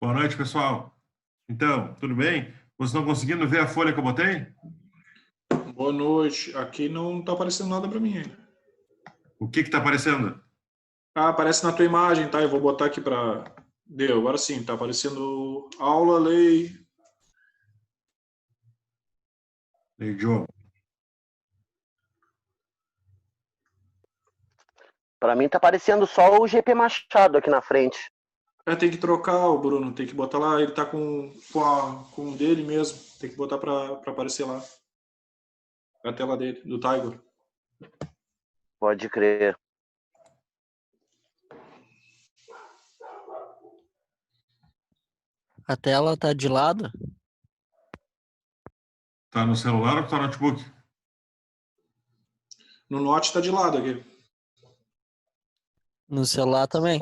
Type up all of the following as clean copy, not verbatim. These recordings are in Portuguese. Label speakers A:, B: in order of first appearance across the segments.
A: Boa noite, pessoal. Então, tudo bem? Vocês estão conseguindo ver a folha que eu botei?
B: Boa noite. Aqui não tá aparecendo nada para mim ainda.
A: O que está aparecendo?
B: Ah, aparece na tua imagem, tá? Eu vou botar aqui para. Deu, agora sim, tá aparecendo aula, lei.
A: Ei, Joe.
C: Para mim tá aparecendo só o GP Machado aqui na frente.
B: Tem que trocar o Bruno, tem que botar lá, ele tá com o dele mesmo. Tem que botar para aparecer lá. A tela dele, do Tiger.
C: Pode crer.
D: A tela tá de lado?
A: Tá no celular ou tá no notebook?
B: No Note tá de lado aqui.
D: No celular também.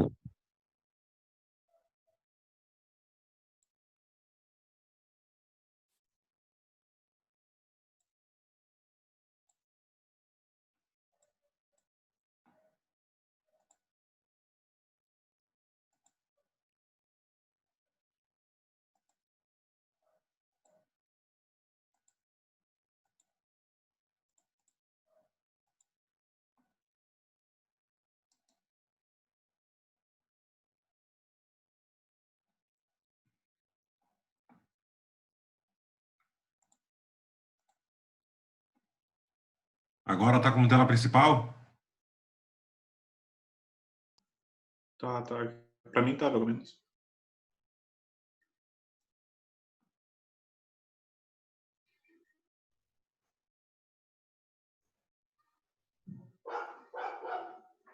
A: Agora tá como tela principal?
B: Tá. Para mim tá, pelo menos.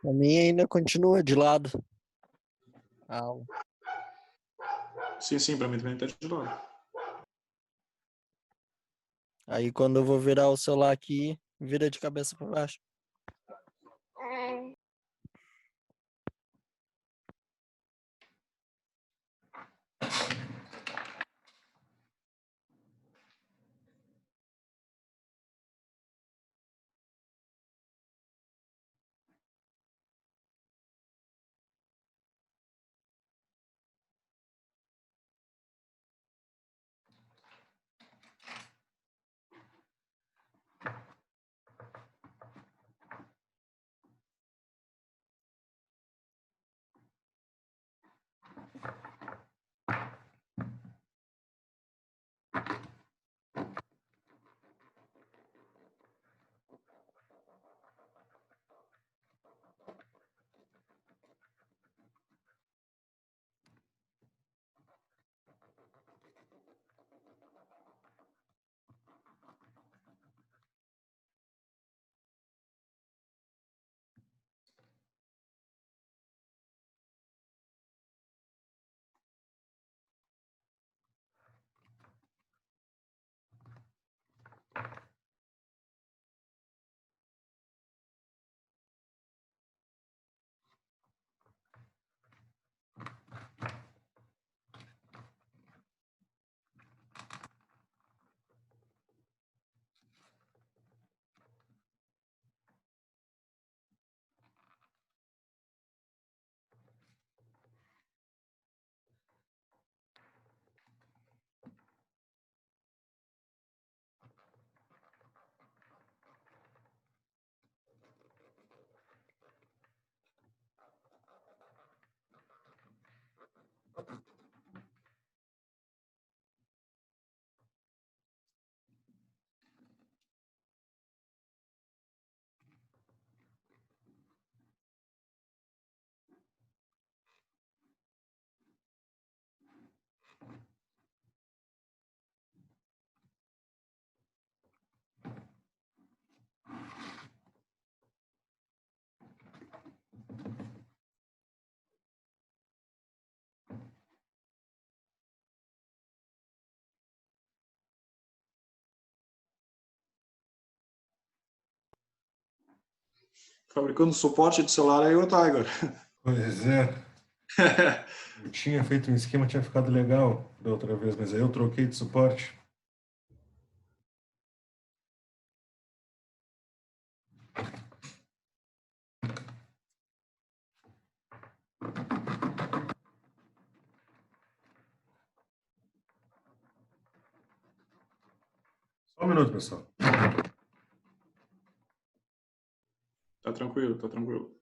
D: Pra mim ainda continua de lado.
B: Sim, para mim também tá de lado.
D: Aí quando eu vou virar o celular aqui, vira de cabeça para baixo.
B: Fabricando suporte de celular aí o Tiger.
A: Pois é. Eu tinha feito um esquema, tinha ficado legal da outra vez, mas aí eu troquei de suporte. Só um minuto, pessoal.
B: Tá tranquilo, tá tranquilo.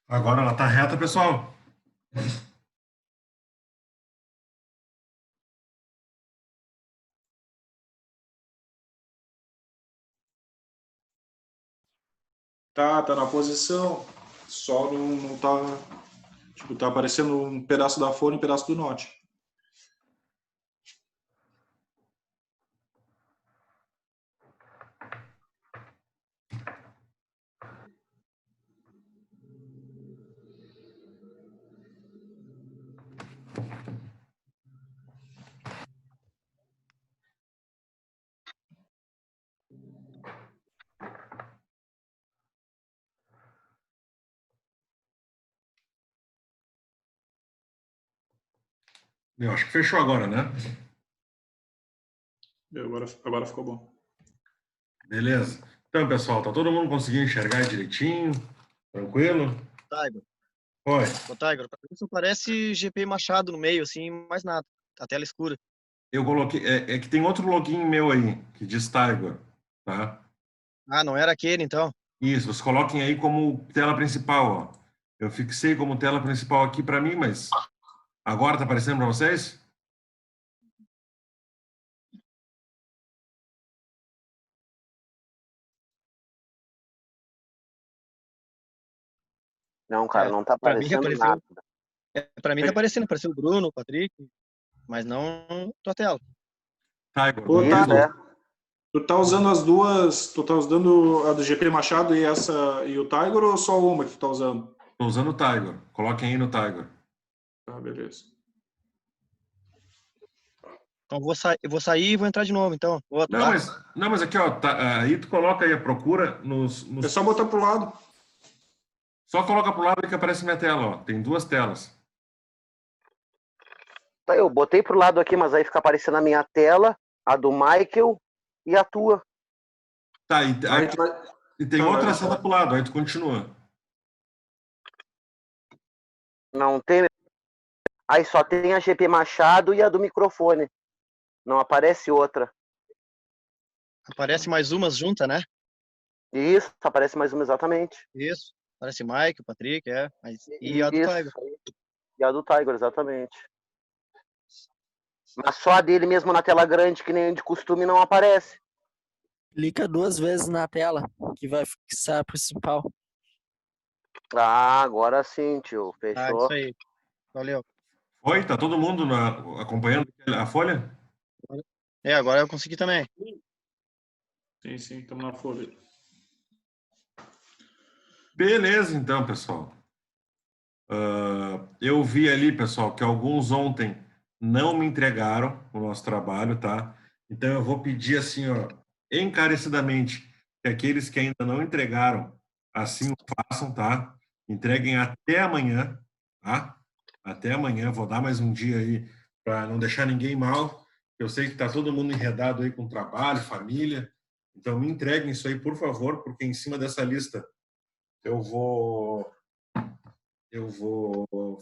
A: Agora ela tá reta, pessoal.
B: Tá na posição. Só não tá. Tipo, tá aparecendo um pedaço da folha e um pedaço do note.
A: Eu acho que fechou agora, né?
B: Agora ficou bom.
A: Beleza. Então, pessoal, tá todo mundo conseguindo enxergar direitinho? Tranquilo?
D: Tiger.
A: Oi.
D: Ô, Tiger, pra mim só parece GP Machado no meio, assim, mais nada. A tela escura.
A: Eu coloquei. É que tem outro login meu aí, que diz Tiger, tá?
D: Ah, não era aquele, então.
A: Isso, vocês coloquem aí como tela principal, ó. Eu fixei como tela principal aqui para mim, mas agora tá aparecendo para vocês?
C: Não, cara,
D: É,
C: não tá
D: pra mim
C: aparecendo nada.
D: apareceu. Pra mim tá aparecendo, apareceu o Bruno, o Patrick, mas não tua tela.
A: Tiger,
B: Ô,
C: Isso,
A: beleza?
C: é.
B: Tu tá usando as duas. Tu tá usando a do GP Machado e essa e o Tiger ou só uma que tu tá usando?
A: Tô usando o Tiger. Coloquem aí no Tiger.
B: Tá, beleza.
D: Então eu vou sair e vou entrar de novo, então. Outro,
A: Não,
D: tá?
A: mas aqui, ó, aí tu coloca aí a procura
B: É só botar pro lado.
A: Só coloca pro lado que aparece minha tela, ó. Tem duas telas.
C: Tá, eu botei pro lado aqui, mas aí fica aparecendo a minha tela, a do Michael e a tua.
A: Tá,
B: Mas, mas,
A: e tem
B: tá,
A: outra
B: mas,
A: seta pro lado, aí tu continua.
C: Não tem. Aí só tem a GP Machado e a do microfone. Não aparece outra.
E: Aparece mais umas juntas, né?
C: Isso, aparece mais uma exatamente.
E: Isso. Aparece Mike, o Patrick, e a do
C: Isso.
E: Tiger.
C: E a do Tiger, exatamente. Mas só a dele mesmo na tela grande, que nem de costume, não aparece.
D: Clica 2 vezes na tela, que vai fixar a principal.
C: Ah, agora sim, tio.
E: Ah,
C: Fechou.
E: isso aí. Valeu.
A: Oi, tá todo mundo acompanhando a folha?
E: Agora eu consegui também.
B: Sim, estamos na folha.
A: Beleza, então, pessoal. Eu vi ali, pessoal, que alguns ontem não me entregaram o nosso trabalho, tá? Então eu vou pedir assim, ó, encarecidamente, que aqueles que ainda não entregaram, assim o façam, tá? Entreguem até amanhã, tá? Até amanhã, vou dar mais um dia aí para não deixar ninguém mal. Eu sei que está todo mundo enredado aí com trabalho, família. Então me entreguem isso aí, por favor, porque em cima dessa lista eu vou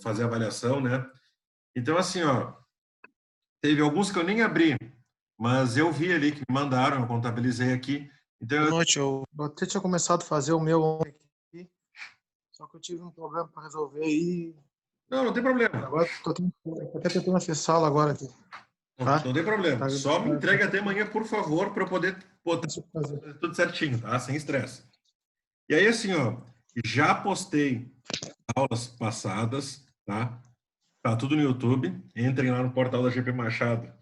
A: fazer a avaliação, né? Então, assim, ó, teve alguns que eu nem abri, mas eu vi ali que me mandaram, eu contabilizei aqui. Então,
F: Boa noite, eu até tinha começado a fazer o meu ontem aqui, só que eu tive um problema para resolver e
A: não tem problema.
F: agora até tentando acessá-lo agora aqui.
A: Não tem problema.
F: Tá,
A: Só me entregue até amanhã, por favor, para eu poder botar
F: fazer.
A: tudo certinho, tá? Sem estresse. E aí, assim, ó, já postei aulas passadas, tá? Tá tudo no YouTube. Entrem lá no portal da GP Machado.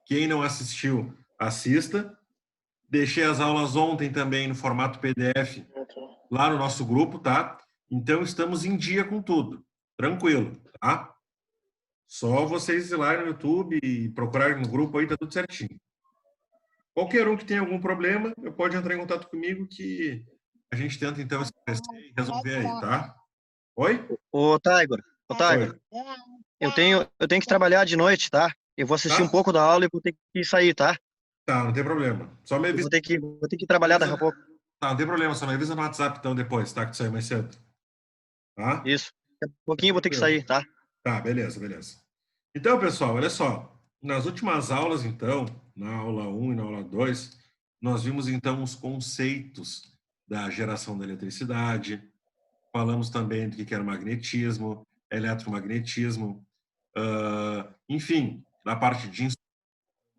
A: Quem não assistiu, assista. Deixei as aulas ontem também no formato PDF lá no nosso grupo, tá? Então estamos em dia com tudo. Tranquilo, tá? Só vocês ir lá no YouTube e procurarem no grupo aí, tá tudo certinho. Qualquer um que tenha algum problema, pode entrar em contato comigo que a gente tenta então esclarecer e resolver aí, tá? Oi?
E: Ô, Tiger,
A: Oi.
E: eu tenho que trabalhar de noite, tá? Eu vou assistir um
A: Tá?
E: pouco da aula e vou ter que sair, tá?
A: Tá, não tem problema. Só me
E: Eu
A: avisa.
E: vou ter que trabalhar daqui a pouco.
A: Tá, não tem problema, só me avisa no WhatsApp então depois, tá? Que tu sai mais cedo. Tá?
E: Isso. Daqui a pouquinho eu vou ter que
A: Tranquilo.
E: sair, tá?
A: Tá, beleza. Então, pessoal, olha só. Nas últimas aulas, então, na aula 1 e na aula 2, nós vimos, então, os conceitos da geração da eletricidade. Falamos também do que era magnetismo, eletromagnetismo, enfim, da parte de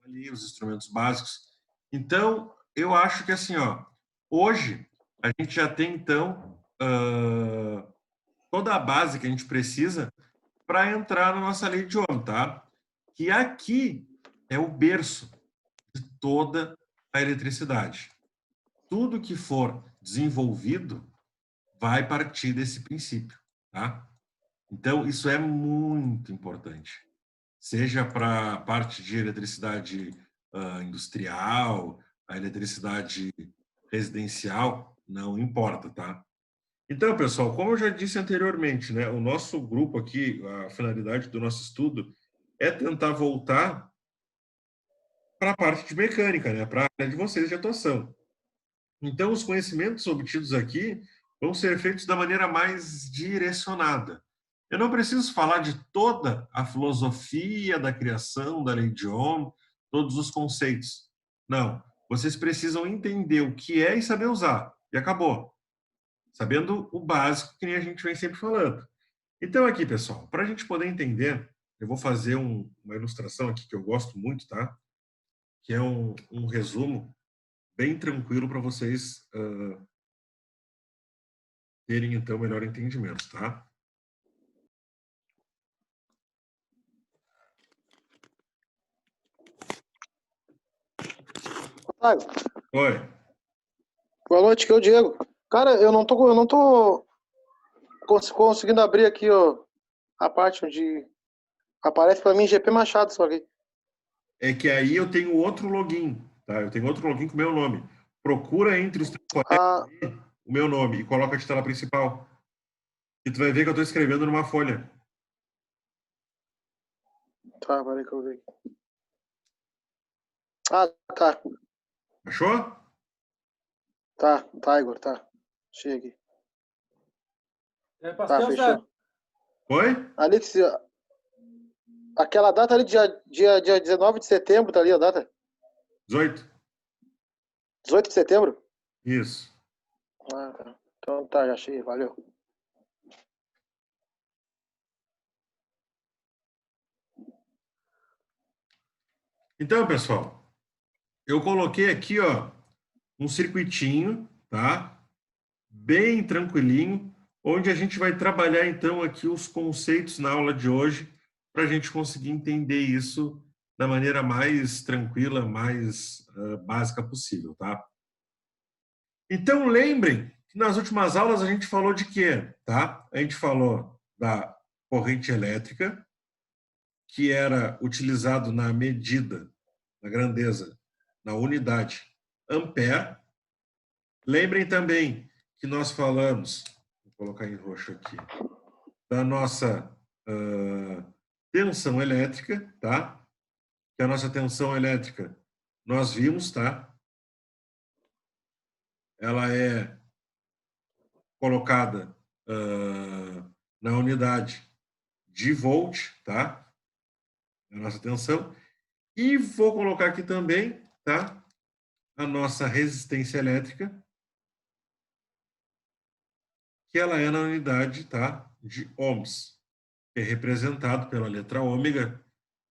A: ali, os instrumentos básicos. Então, eu acho que, assim, ó, hoje a gente já tem, então, toda a base que a gente precisa para entrar na nossa lei de Ohm, tá? Que aqui é o berço de toda a eletricidade. Tudo que for desenvolvido vai partir desse princípio, tá? Então, isso é muito importante. Seja para a parte de eletricidade industrial, a eletricidade residencial, não importa, tá? Então, pessoal, como eu já disse anteriormente, né, o nosso grupo aqui, a finalidade do nosso estudo é tentar voltar para a parte de mecânica, né, para a área de vocês de atuação. Então, os conhecimentos obtidos aqui vão ser feitos da maneira mais direcionada. Eu não preciso falar de toda a filosofia da criação da lei de Ohm, todos os conceitos. Não, vocês precisam entender o que é e saber usar. E acabou. Sabendo o básico, que nem a gente vem sempre falando. Então, aqui, pessoal, para a gente poder entender, eu vou fazer uma ilustração aqui que eu gosto muito, tá? Que é um resumo bem tranquilo para vocês terem, então, melhor entendimento, tá?
F: Otávio,
A: Oi.
F: boa noite, que é o Diego. Cara, eu não tô conseguindo abrir aqui, ó, a parte onde aparece para mim GP Machado só aqui.
A: É que aí eu tenho outro login, tá? Eu tenho outro login com o meu nome. Procura entre os teus colegas
F: Ah,
A: aí o meu nome e coloca de tela principal. E tu vai ver que eu estou escrevendo numa folha.
F: tá, peraí que eu vejo. Ah, tá.
A: Achou?
F: Tá, Igor, tá. Achei aqui. Tá, fechou.
A: Oi?
F: Ali que se... Aquela data ali, dia 19 de setembro, tá ali a data?
A: 18?
F: 18 de setembro?
A: Isso.
F: Ah, tá. Então tá, já achei, valeu.
A: Então, pessoal, eu coloquei aqui, ó, um circuitinho, tá? Bem tranquilinho, onde a gente vai trabalhar, então, aqui os conceitos na aula de hoje, para a gente conseguir entender isso da maneira mais tranquila, mais básica possível, tá? Então, lembrem que nas últimas aulas a gente falou de quê, tá? A gente falou da corrente elétrica, que era utilizado na medida, na grandeza, na unidade ampere. Lembrem também que nós falamos, vou colocar em roxo aqui, da nossa tensão elétrica, tá? Que a nossa tensão elétrica, nós vimos, tá? Ela é colocada na unidade de volt, tá? A nossa tensão. E vou colocar aqui também, tá? A nossa resistência elétrica, que ela é na unidade, tá? De ohms, que é representado pela letra ômega,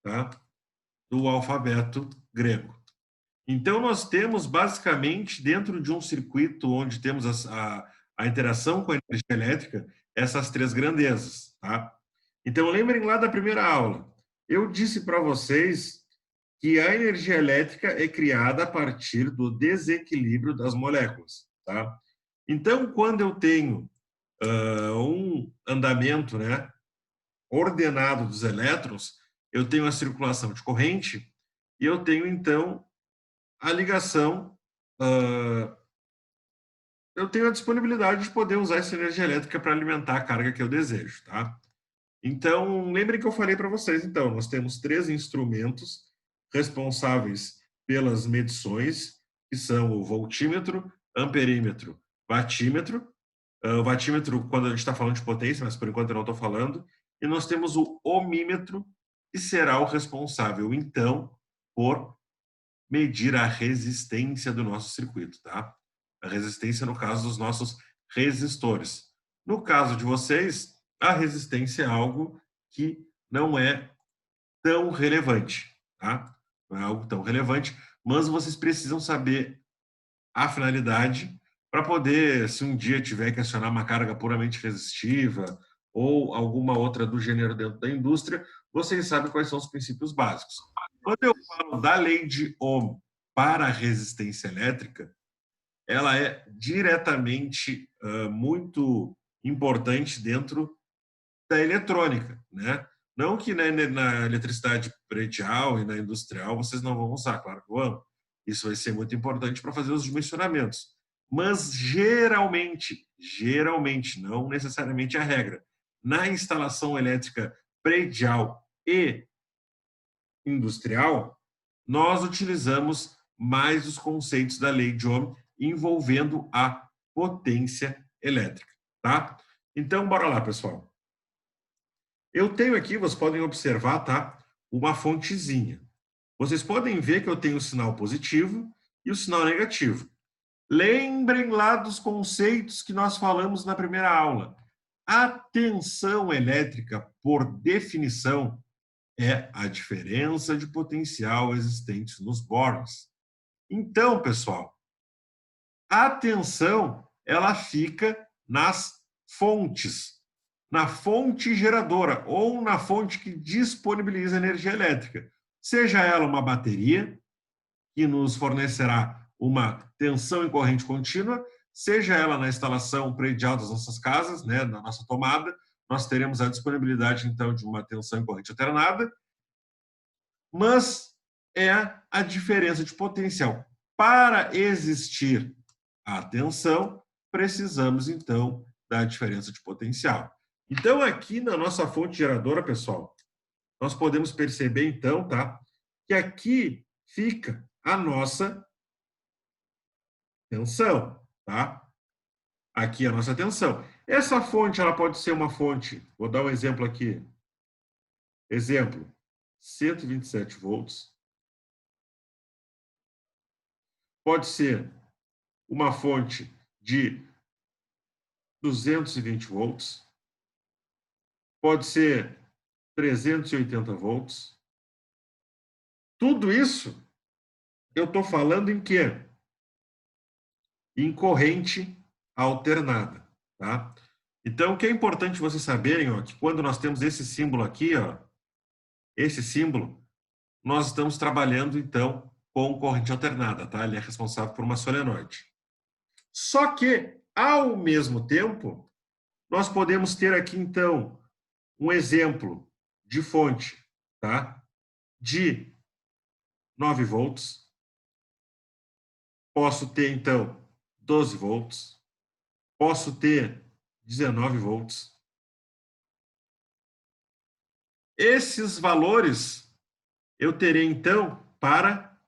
A: tá? Do alfabeto grego. Então, nós temos, basicamente, dentro de um circuito onde temos a interação com a energia elétrica, essas três grandezas, tá? Então, lembrem lá da primeira aula. Eu disse para vocês que a energia elétrica é criada a partir do desequilíbrio das moléculas, tá? Então, quando eu tenho um andamento, né, ordenado dos elétrons, eu tenho a circulação de corrente e eu tenho, então, a ligação, eu tenho a disponibilidade de poder usar essa energia elétrica para alimentar a carga que eu desejo, tá? Então, lembrem que eu falei para vocês, então, nós temos 3 instrumentos responsáveis pelas medições, que são o voltímetro, amperímetro, watímetro. O watímetro, quando a gente está falando de potência, mas por enquanto eu não estou falando. E nós temos o ohmímetro, que será o responsável, então, por medir a resistência do nosso circuito, tá? A resistência no caso dos nossos resistores. No caso de vocês, a resistência é algo que não é tão relevante, tá? Não é algo tão relevante, mas vocês precisam saber a finalidade para poder, se um dia tiver que acionar uma carga puramente resistiva ou alguma outra do gênero dentro da indústria, vocês sabem quais são os princípios básicos. Quando eu falo da lei de Ohm para a resistência elétrica, ela é diretamente muito importante dentro da eletrônica, né? Não que na eletricidade predial e na industrial vocês não vão usar, claro que vão. Isso vai ser muito importante para fazer os dimensionamentos. Mas geralmente, não necessariamente a regra, na instalação elétrica predial e industrial, nós utilizamos mais os conceitos da lei de Ohm envolvendo a potência elétrica, tá? Então, bora lá, pessoal. Eu tenho aqui, vocês podem observar, tá? Uma fontezinha. Vocês podem ver que eu tenho o sinal positivo e o sinal negativo. Lembrem lá dos conceitos que nós falamos na primeira aula. A tensão elétrica, por definição, é a diferença de potencial existente nos bornes. Então, pessoal, a tensão ela fica nas fontes, na fonte geradora ou na fonte que disponibiliza energia elétrica. Seja ela uma bateria, que nos fornecerá uma tensão em corrente contínua, seja ela na instalação predial das nossas casas, né, na nossa tomada, nós teremos a disponibilidade, então, de uma tensão em corrente alternada, mas é a diferença de potencial. Para existir a tensão, precisamos, então, da diferença de potencial. Então, aqui na nossa fonte geradora, pessoal, nós podemos perceber, então, tá, que aqui fica a nossa tensão, tá? Aqui a nossa tensão. Essa fonte, ela pode ser uma fonte, vou dar um exemplo aqui. Exemplo, 127 volts. Pode ser uma fonte de 220 volts. Pode ser 380 volts. Tudo isso eu estou falando em quê? Em corrente alternada, tá? Então, o que é importante vocês saberem, ó, que quando nós temos esse símbolo aqui, ó, esse símbolo, nós estamos trabalhando, então, com corrente alternada, tá? Ele é responsável por uma solenoide. Só que, ao mesmo tempo, nós podemos ter aqui, então, um exemplo de fonte, tá? De 9 volts. Posso ter, então, 12 volts. Posso ter 19 volts. Esses valores eu terei, então, para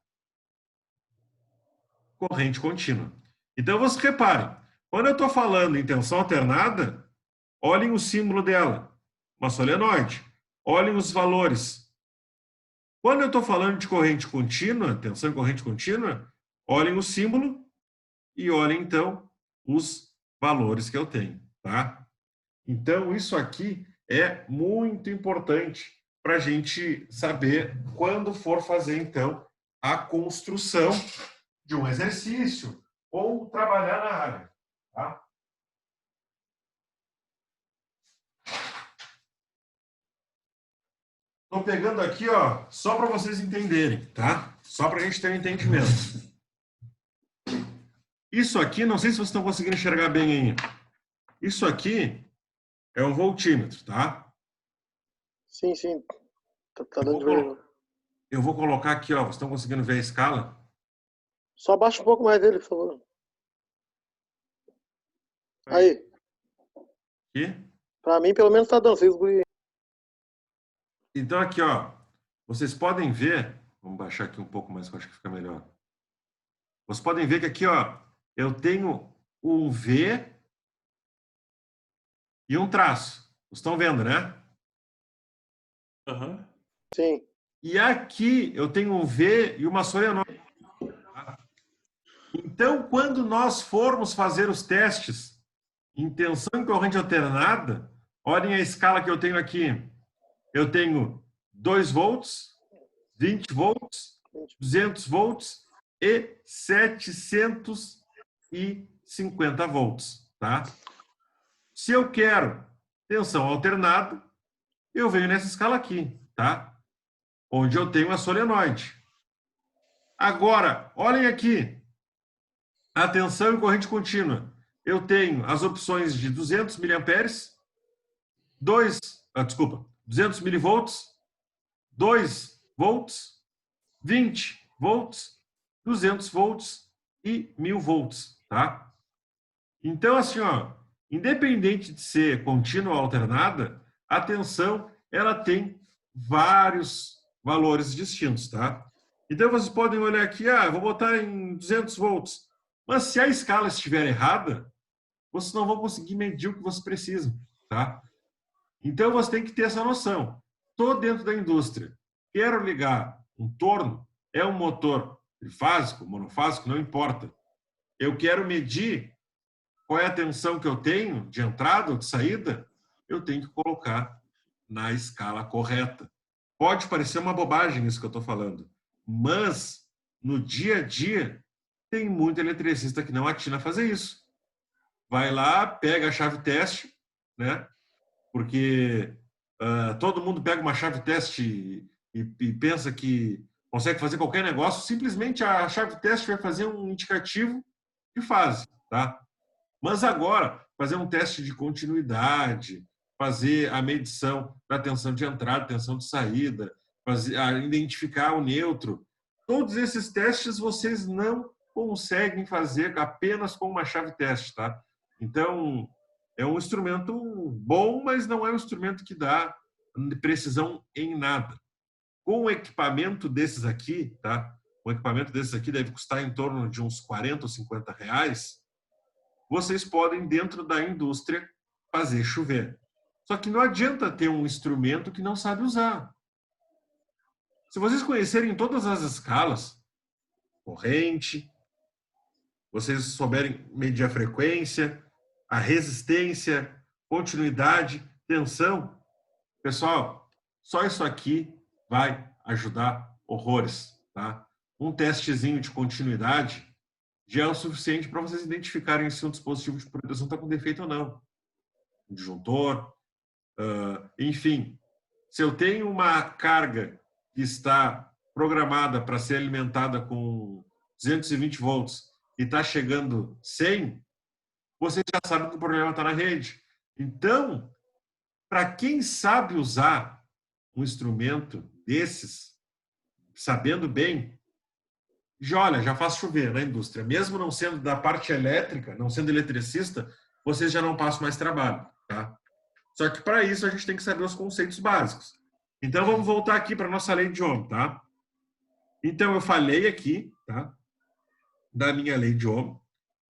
A: corrente contínua. Então, vocês reparem, quando eu estou falando em tensão alternada, olhem o símbolo dela, uma solenoide. Olhem os valores. Quando eu estou falando de corrente contínua, tensão em corrente contínua, olhem o símbolo e olhem, então, os valores que eu tenho, tá? Então, isso aqui é muito importante para a gente saber quando for fazer, então, a construção de um exercício ou trabalhar na área, tá? Estou pegando aqui, ó, só para vocês entenderem, tá? Só para a gente ter um entendimento. Isso aqui, não sei se vocês estão conseguindo enxergar bem aí. Isso aqui é um voltímetro, tá?
F: Sim, sim. Tá dando de ver.
A: Eu vou colocar aqui, ó. Vocês estão conseguindo ver a escala?
F: Só abaixa um pouco mais dele, por favor. Aí.
A: Aqui.
F: Pra mim, pelo menos, tá dando. Vocês guri.
A: Então, aqui, ó. Vocês podem ver. Vamos baixar aqui um pouco mais, que eu acho que fica melhor. Vocês podem ver que aqui, ó, eu tenho um V e um traço. Vocês estão vendo, né?
B: Aham.
F: Sim.
A: E aqui eu tenho um V e uma solenoide. Então, quando nós formos fazer os testes em tensão em corrente alternada, olhem a escala que eu tenho aqui. Eu tenho 2 volts, 20 volts, 200 volts e 750 volts, tá? Se eu quero tensão alternada, eu venho nessa escala aqui, tá? Onde eu tenho a solenoide. Agora, olhem aqui. A tensão em corrente contínua. Eu tenho as opções de 200 miliamperes, 200 milivolts, 2 volts, 20 volts, 200 volts e 1000 volts, tá? Então, assim, ó, independente de ser contínua ou alternada, a tensão, ela tem vários valores distintos, tá? Então, vocês podem olhar aqui, vou botar em 200 volts. Mas se a escala estiver errada, vocês não vão conseguir medir o que vocês precisam, tá? Então, você tem que ter essa noção. Estou dentro da indústria, quero ligar um torno, é um motor trifásico, monofásico, não importa. Eu quero medir qual é a tensão que eu tenho de entrada ou de saída, eu tenho que colocar na escala correta. Pode parecer uma bobagem isso que eu estou falando, mas no dia a dia tem muito eletricista que não atina a fazer isso. Vai lá, pega a chave teste, né? Porque todo mundo pega uma chave teste e pensa que consegue fazer qualquer negócio. Simplesmente a chave teste vai fazer um indicativo de fase, tá? Mas agora, fazer um teste de continuidade, fazer a medição da tensão de entrada, tensão de saída, identificar o neutro, todos esses testes vocês não conseguem fazer apenas com uma chave teste, tá? Então, é um instrumento bom, mas não é um instrumento que dá precisão em nada. Com um equipamento desses aqui, tá? Um equipamento desses aqui deve custar em torno de uns 40 ou 50 reais. Vocês podem, dentro da indústria, fazer chover. Só que não adianta ter um instrumento que não sabe usar. Se vocês conhecerem todas as escalas, corrente, vocês souberem medir a frequência, a resistência, continuidade, tensão, pessoal, só isso aqui vai ajudar horrores, tá? Um testezinho de continuidade já é o suficiente para vocês identificarem se um dispositivo de proteção está com defeito ou não. Um disjuntor, enfim. Se eu tenho uma carga que está programada para ser alimentada com 220 volts e está chegando 100, você já sabe que o problema está na rede. Então, para quem sabe usar um instrumento desses, sabendo bem, já faz chover na indústria. Mesmo não sendo da parte elétrica, não sendo eletricista, vocês já não passam mais trabalho, tá? Só que para isso a gente tem que saber os conceitos básicos. Então vamos voltar aqui para a nossa lei de Ohm, tá? Então eu falei aqui, tá? Da minha lei de Ohm.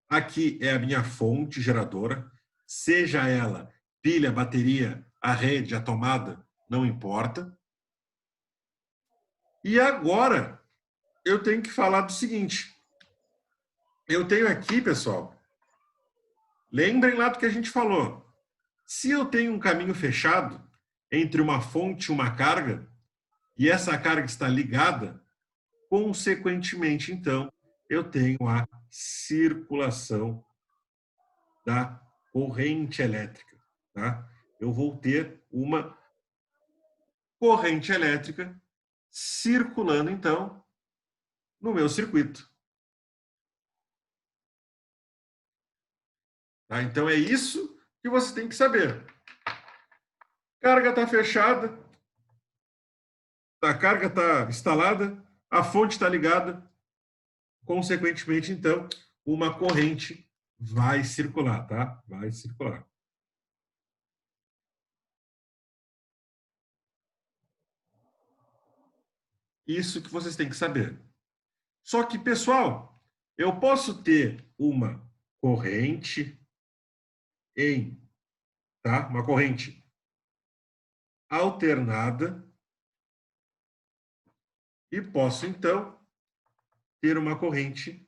A: Aqui é a minha fonte geradora, seja ela pilha, bateria, a rede, a tomada, não importa. E agora eu tenho que falar do seguinte. Eu tenho aqui, pessoal, lembrem lá do que a gente falou. Se eu tenho um caminho fechado entre uma fonte e uma carga, e essa carga está ligada, consequentemente, então, eu tenho a circulação da corrente elétrica, tá? Eu vou ter uma corrente elétrica circulando, então, no meu circuito. Tá? Então, é isso que você tem que saber. Carga está fechada, a carga está instalada, a fonte está ligada, consequentemente, então, uma corrente vai circular, tá? Vai circular. Isso que vocês têm que saber. Só que, pessoal, eu posso ter uma corrente tá? Uma corrente alternada e posso, então, ter uma corrente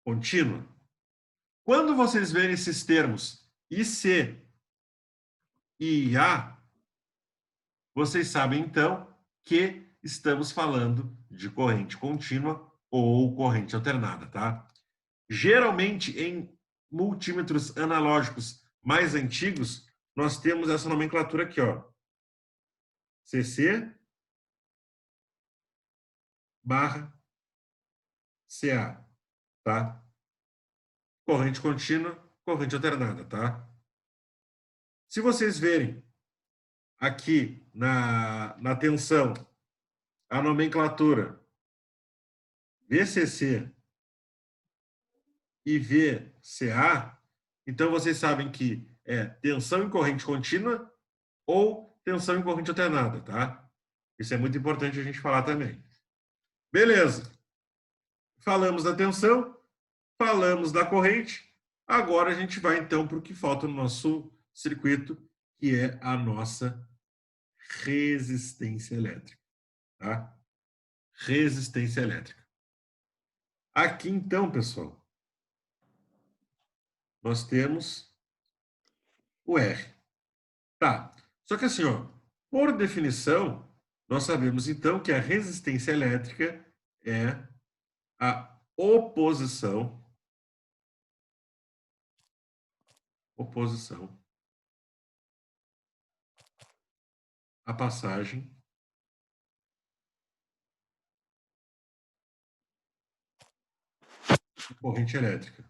A: contínua. Quando vocês verem esses termos IC e IA, vocês sabem, então, que estamos falando de corrente contínua ou corrente alternada, tá? Geralmente, em multímetros analógicos mais antigos, nós temos essa nomenclatura aqui, ó. CC barra CA, tá? Corrente contínua, corrente alternada, tá? Se vocês verem aqui na tensão a nomenclatura VCC e VCA, então vocês sabem que é tensão em corrente contínua ou tensão em corrente alternada, tá? Isso é muito importante a gente falar também. Beleza. Falamos da tensão, falamos da corrente, agora a gente vai então para o que falta no nosso circuito, que é a nossa resistência elétrica, tá? Resistência elétrica. Aqui então, pessoal, nós temos o R. Tá. Só que assim, ó, por definição, nós sabemos então que a resistência elétrica é a oposição à passagem de corrente elétrica.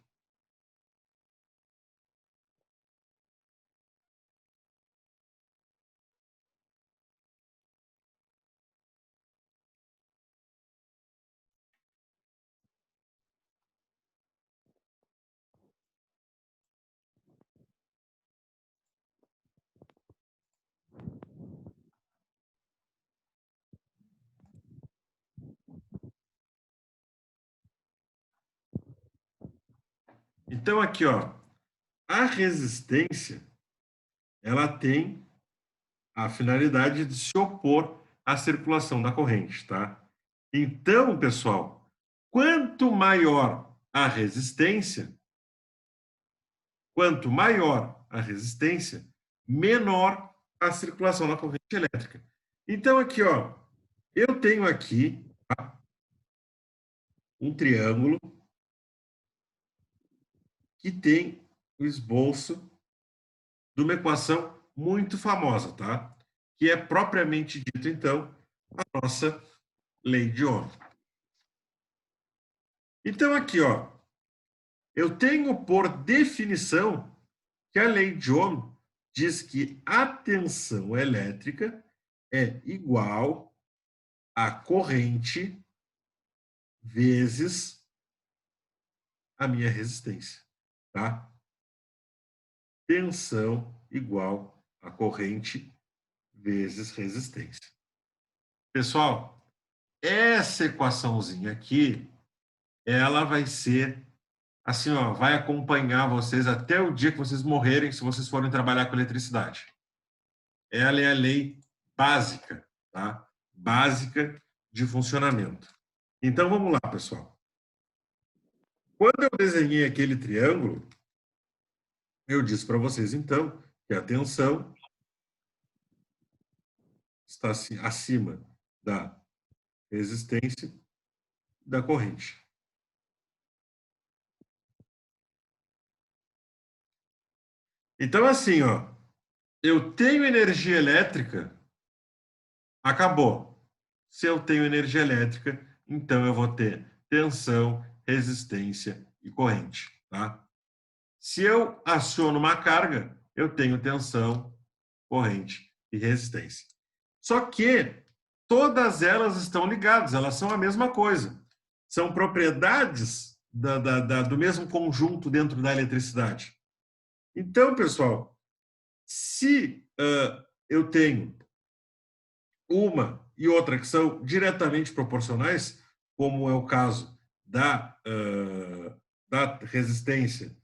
A: Então, aqui, ó, a resistência, ela tem a finalidade de se opor à circulação da corrente, tá? Então, pessoal, quanto maior a resistência, menor a circulação da corrente elétrica. Então, aqui, ó, eu tenho aqui, tá, um triângulo que tem o esboço de uma equação muito famosa, tá? Que é propriamente dito, então, a nossa lei de Ohm. Então, aqui, ó, eu tenho por definição que a lei de Ohm diz que a tensão elétrica é igual a corrente vezes a minha resistência, tá? Tensão igual a corrente vezes resistência. Pessoal, essa equaçãozinha aqui, ela vai ser assim, ó, vai acompanhar vocês até o dia que vocês morrerem, se vocês forem trabalhar com eletricidade. Ela é a lei básica, tá? Básica de funcionamento. Então, vamos lá, pessoal. Quando eu desenhei aquele triângulo, eu disse para vocês, então, que a tensão está acima da resistência da corrente. Então, assim, ó, eu tenho energia elétrica, acabou. Se eu tenho energia elétrica, então eu vou ter tensão, resistência e corrente, tá? Se eu aciono uma carga, eu tenho tensão, corrente e resistência. Só que todas elas estão ligadas, elas são a mesma coisa. São propriedades do mesmo conjunto dentro da eletricidade. Então, pessoal, se eu tenho uma e outra que são diretamente proporcionais, como é o caso da resistência,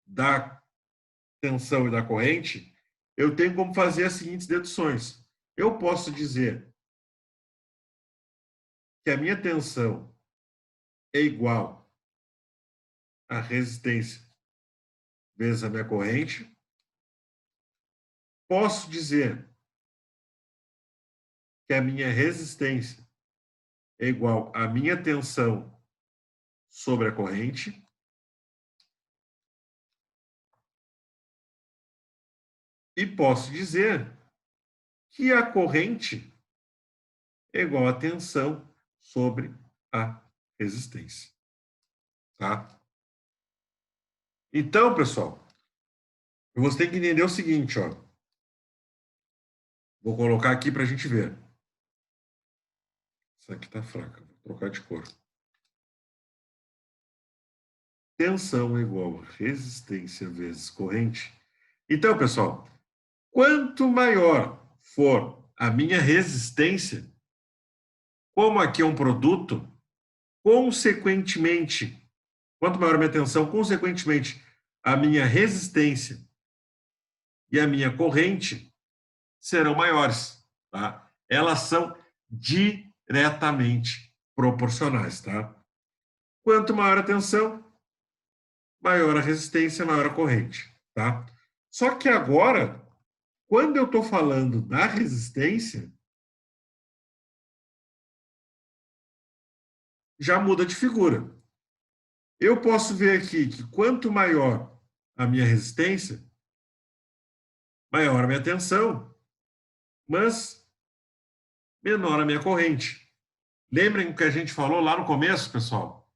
A: da tensão e da corrente, eu tenho como fazer as seguintes deduções. Eu posso dizer que a minha tensão é igual à resistência vezes a minha corrente. Posso dizer que a minha resistência é igual à minha tensão sobre a corrente. E posso dizer que a corrente é igual à tensão sobre a resistência. Tá? Então, pessoal, você tem que entender o seguinte, ó. Vou colocar aqui para a gente ver. Essa aqui está fraca, vou trocar de cor. Tensão é igual a resistência vezes corrente. Então, pessoal, quanto maior for a minha resistência, como aqui é um produto, consequentemente, quanto maior a minha tensão, consequentemente, a minha resistência e a minha corrente serão maiores, tá? Elas são diretamente proporcionais, tá? Quanto maior a tensão, maior a resistência, maior a corrente, tá? Só que agora, quando eu estou falando da resistência, já muda de figura. Eu posso ver aqui que quanto maior a minha resistência, maior a minha tensão, mas menor a minha corrente. Lembrem o que a gente falou lá no começo, pessoal,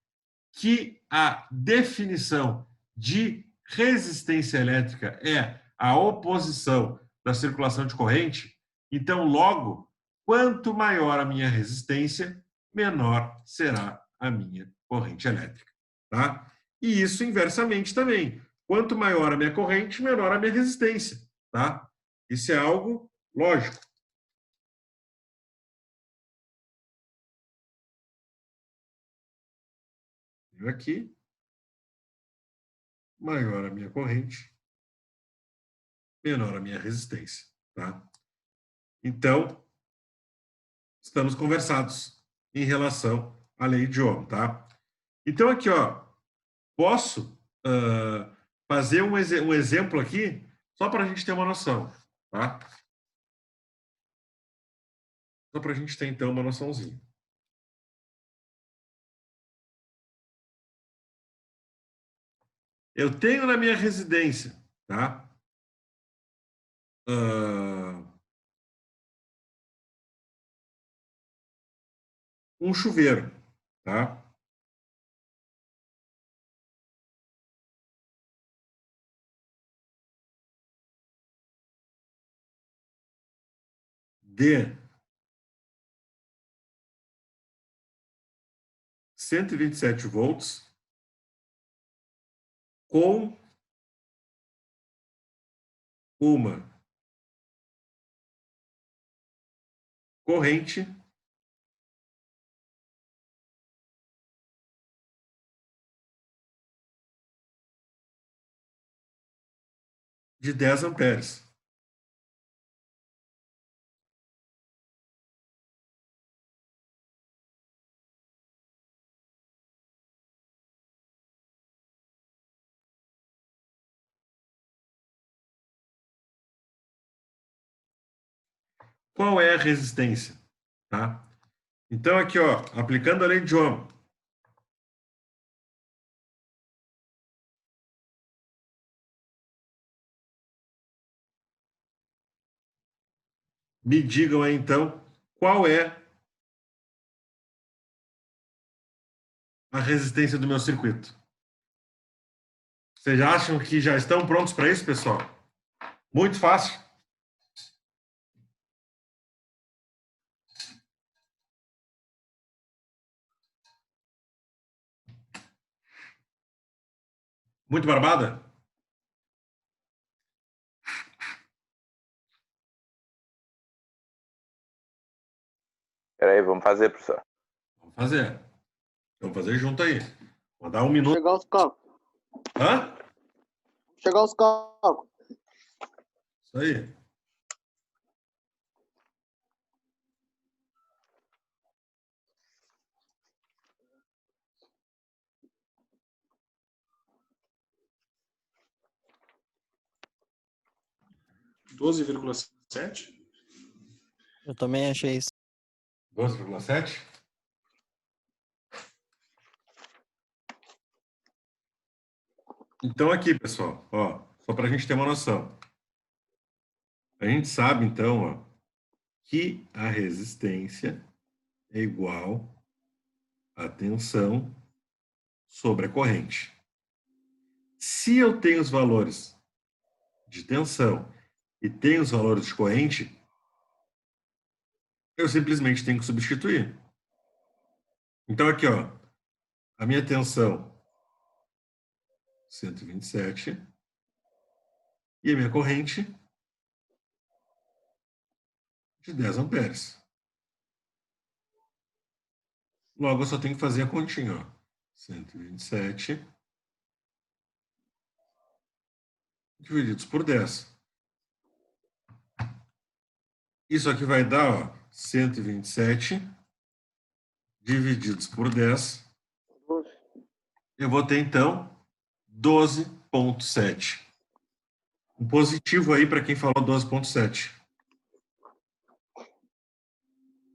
A: que a definição de resistência elétrica é a oposição da circulação de corrente. Então, logo, quanto maior a minha resistência, menor será a minha corrente elétrica. Tá? E isso inversamente também. Quanto maior a minha corrente, menor a minha resistência. Tá? Isso é algo lógico. Aqui, maior a minha corrente, menor a minha resistência. Tá? Então, estamos conversados em relação à lei de Ohm, tá? Então, aqui, ó, posso fazer um exemplo aqui, só para a gente ter uma noção, tá? Só para a gente ter, então, uma noçãozinha. Eu tenho na minha residência, tá? Um chuveiro, tá? De 127 volts com uma corrente de 10 amperes. Qual é a resistência? Tá? Então, aqui, ó, aplicando a lei de Ohm, me digam aí, então, qual é a resistência do meu circuito. Vocês acham que já estão prontos para isso, pessoal? Muito fácil. Muito barbada?
C: Peraí, vamos fazer, professor.
A: Vamos fazer. Vamos fazer junto aí. Vou dar um minuto.
F: Chegar os cálculos.
A: Hã?
F: Chegar os cálculos.
A: Isso aí.
B: (12,7).
D: Eu também achei isso.
A: 12,7? Então, aqui, pessoal, ó, só para a gente ter uma noção. A gente sabe, então, ó, que a resistência é igual à tensão sobre a corrente. Se eu tenho os valores de tensão e tenho os valores de corrente, eu simplesmente tenho que substituir. Então, aqui, ó, a minha tensão, 127, e a minha corrente, de 10 amperes. Logo, eu só tenho que fazer a continha, ó. 127 divididos por 10. Isso aqui vai dar, ó, 127 divididos por 10. Eu vou ter, então, 12,7. Um positivo aí para quem falou 12,7.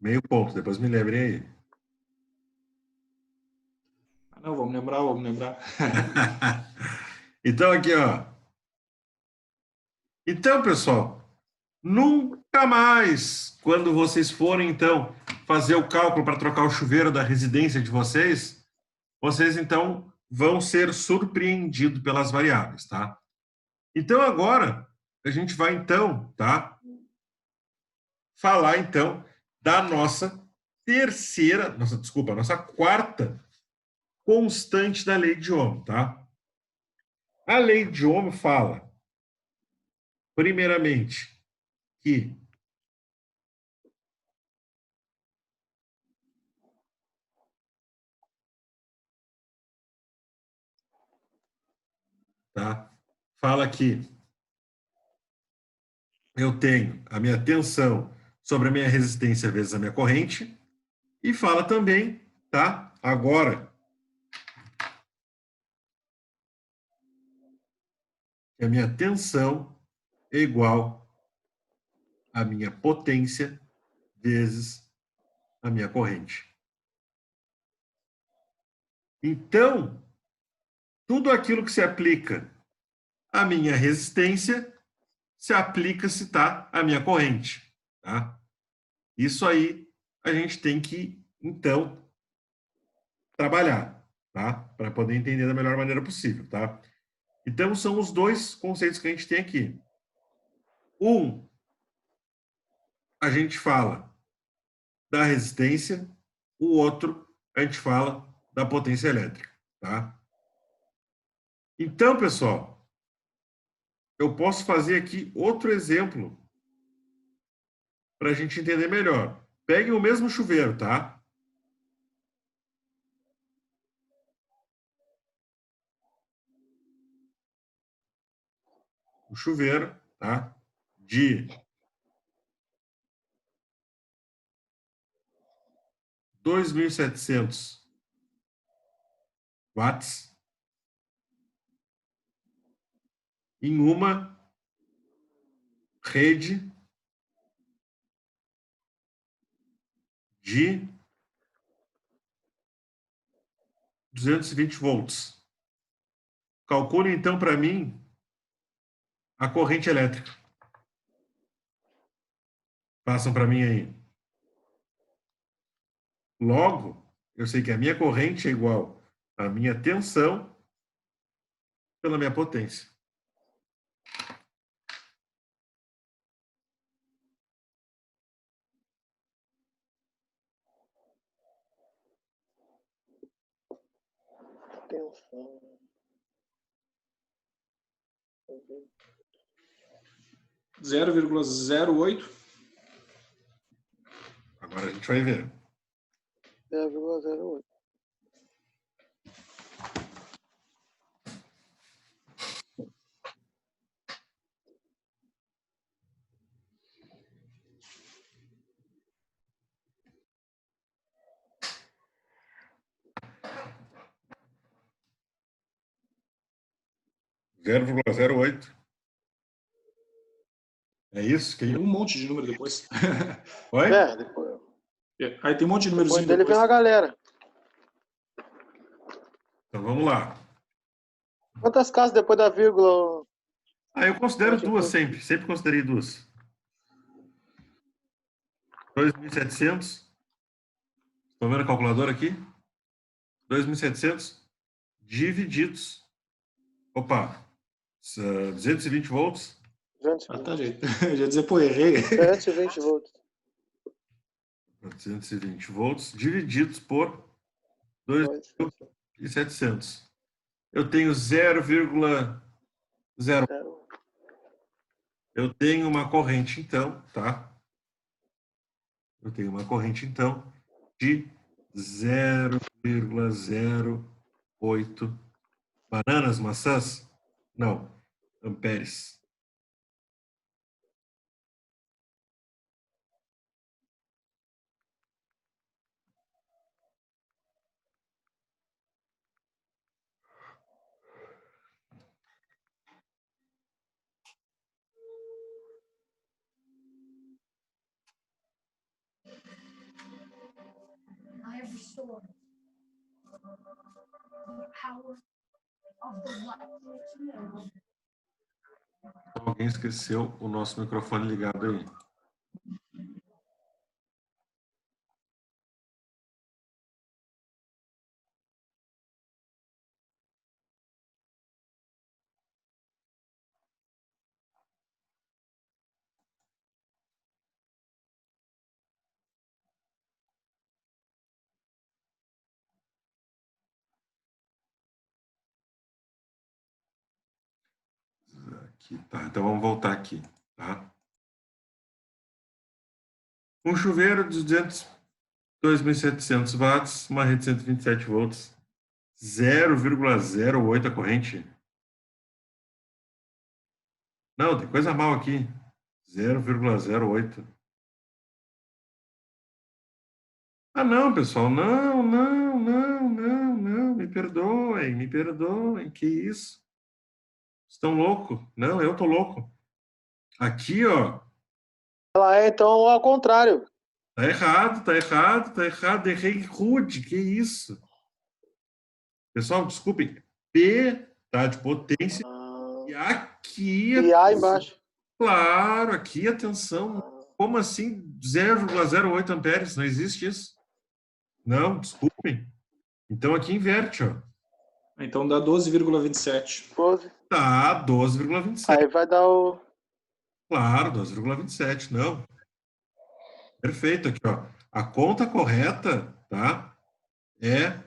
A: Meio ponto, depois me lembrem aí.
B: Não, vamos lembrar.
A: Então, aqui, ó. Então, pessoal, nunca mais, quando vocês forem, então, fazer o cálculo para trocar o chuveiro da residência de vocês, então, vão ser surpreendidos pelas variáveis, tá? Então, agora, a gente vai, então, tá? Falar, então, da nossa quarta constante da lei de Ohm, tá? A lei de Ohm fala, primeiramente, que tá? Fala que eu tenho a minha tensão sobre a minha resistência vezes a minha corrente e fala também, tá? Agora, que a minha tensão é igual à minha potência vezes a minha corrente. Então, tudo aquilo que se aplica à minha resistência se aplica-se, tá, à minha corrente, tá? Isso aí a gente tem que, então, trabalhar, tá? Para poder entender da melhor maneira possível, tá? Então, são os dois conceitos que a gente tem aqui. Um, a gente fala da resistência, o outro, a gente fala da potência elétrica, tá? Então, pessoal, eu posso fazer aqui outro exemplo para a gente entender melhor. Peguem o mesmo chuveiro, tá? O chuveiro, tá? De 2.700 watts em uma rede de 220 volts. Calcule, então, para mim, a corrente elétrica. Façam para mim aí. Logo, eu sei que a minha corrente é igual à minha tensão pela minha potência.
F: Tensão.
B: 0,08.
A: Agora a gente vai ver.
F: 0,08.
A: Zero vírgula 0,08. É isso?
B: Tem um monte de número depois.
A: Oi?
F: Depois,
B: Aí tem um monte de
F: depois
B: númerozinho
F: dele
B: depois.
F: vem uma galera.
A: Então vamos lá.
F: Quantas casas depois da vírgula?
A: Eu considero duas sempre. Sempre considerei duas. 2.700. Estão vendo a calculadora aqui? 2.700 divididos. Opa! 220 volts.
F: 220.
B: Tá, gente. Eu ia dizer, pô, errei.
F: 220 volts.
A: 220 volts divididos por 2.700. Eu tenho 0,0. Eu tenho uma corrente, então, tá? Eu tenho uma corrente, então, de 0,08 bananas, maçãs? Não, amperes.
G: I have restored the power of the light.
A: Alguém esqueceu o nosso microfone ligado aí. Aqui, tá. Então vamos voltar aqui, tá? Um chuveiro de 2.700 watts, uma rede de 127 volts, 0,08 a corrente. Não, tem coisa mal aqui. 0,08. Ah, não, pessoal, não, não, não, não, não, me perdoem, que isso? Estão loucos? Não, eu tô louco. Aqui, ó,
F: Ela é, então, ao contrário.
A: tá errado, tá errado, tá errado, errei rude, que isso? Pessoal, desculpem, P tá de potência
F: Ah,
A: e aqui,
F: e A embaixo.
A: claro, aqui, atenção, como assim 0,08 amperes? Não existe isso. Não, desculpem. Então aqui inverte, ó.
B: Então dá 12,27.
F: 12.
A: Tá, 12,27.
F: Aí vai dar o.
A: Claro, 12,27. Não. Perfeito aqui, ó. A conta correta, tá? É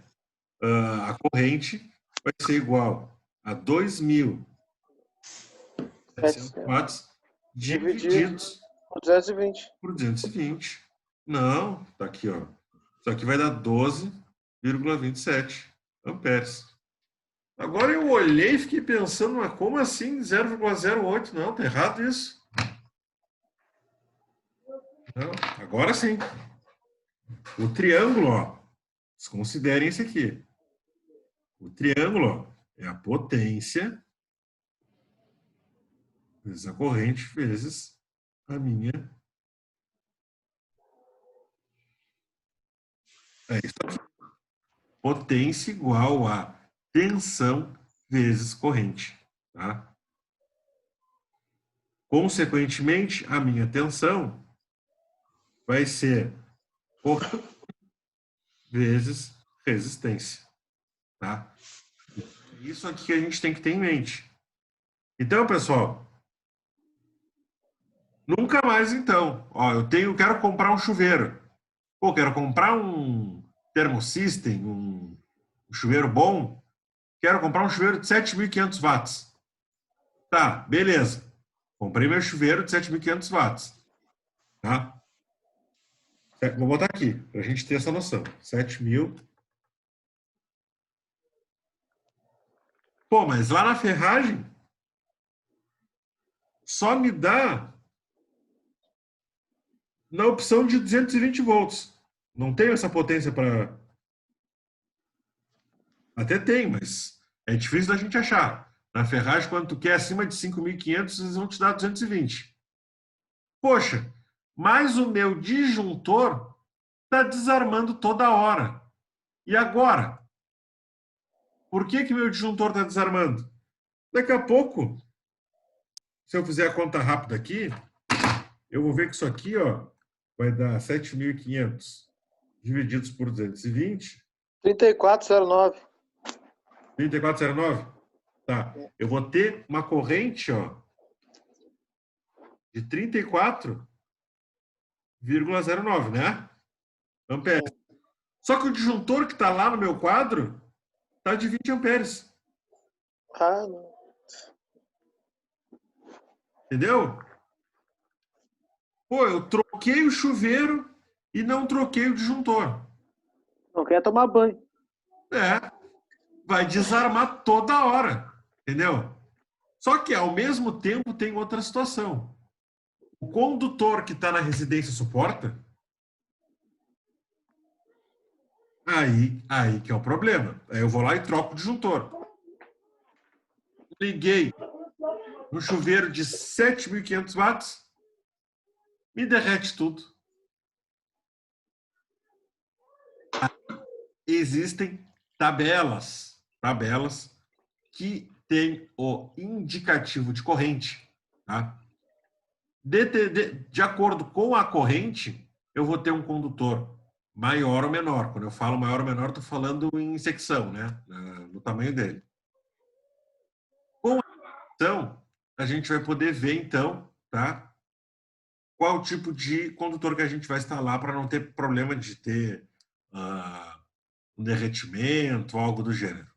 A: a corrente vai ser igual a 2.700 watts
F: Dividido
A: divididos
F: por 220.
A: por 220. Não, tá aqui, ó. Isso aqui vai dar 12,27 amperes. Agora eu olhei e fiquei pensando, mas como assim 0,08? Não, tá errado isso. Não, agora sim. O triângulo, ó. Considerem esse aqui. O triângulo, ó, é a potência vezes a corrente vezes a minha. É isso aqui. Potência igual a tensão vezes corrente. Tá? Consequentemente, a minha tensão vai ser corrente vezes resistência. Tá? Isso aqui que a gente tem que ter em mente. Então, pessoal, nunca mais então. Ó, eu quero comprar um chuveiro. Pô, quero comprar um Thermosystem, um chuveiro bom. Quero comprar um chuveiro de 7.500 watts. Tá, beleza. Comprei meu chuveiro de 7.500 watts. Tá? Vou botar aqui, para a gente ter essa noção. 7.000. Pô, mas lá na ferragem só me dá na opção de 220 volts. Não tenho essa potência para... Até tem, mas é difícil da gente achar. Na ferragem, quando tu quer acima de 5.500, eles vão te dar 220. Poxa, mas o meu disjuntor está desarmando toda hora. E agora? Por que que meu disjuntor está desarmando? Daqui a pouco, se eu fizer a conta rápida aqui, eu vou ver que isso aqui, ó, vai dar 7.500 divididos por 220.
F: 3409.
A: 3409? Tá. Eu vou ter uma corrente, ó, de 34,09, né? Amperes. Só que o disjuntor que está lá no meu quadro está de 20 amperes.
F: Ah, não.
A: Entendeu? Pô, eu troquei o chuveiro e não troquei o disjuntor.
F: Não quer tomar banho.
A: É, vai desarmar toda hora, entendeu? Só que, ao mesmo tempo, tem outra situação. O condutor que está na residência suporta? Aí que é o problema. Aí eu vou lá e troco o disjuntor. Liguei no chuveiro de 7.500 watts, me derrete tudo. Existem tabelas que têm o indicativo de corrente. Tá? De acordo com a corrente, eu vou ter um condutor maior ou menor. Quando eu falo maior ou menor, estou falando em secção, né? No tamanho dele. Com a secção, a gente vai poder ver, então, tá? Qual o tipo de condutor que a gente vai instalar para não ter problema de ter um derretimento, algo do gênero.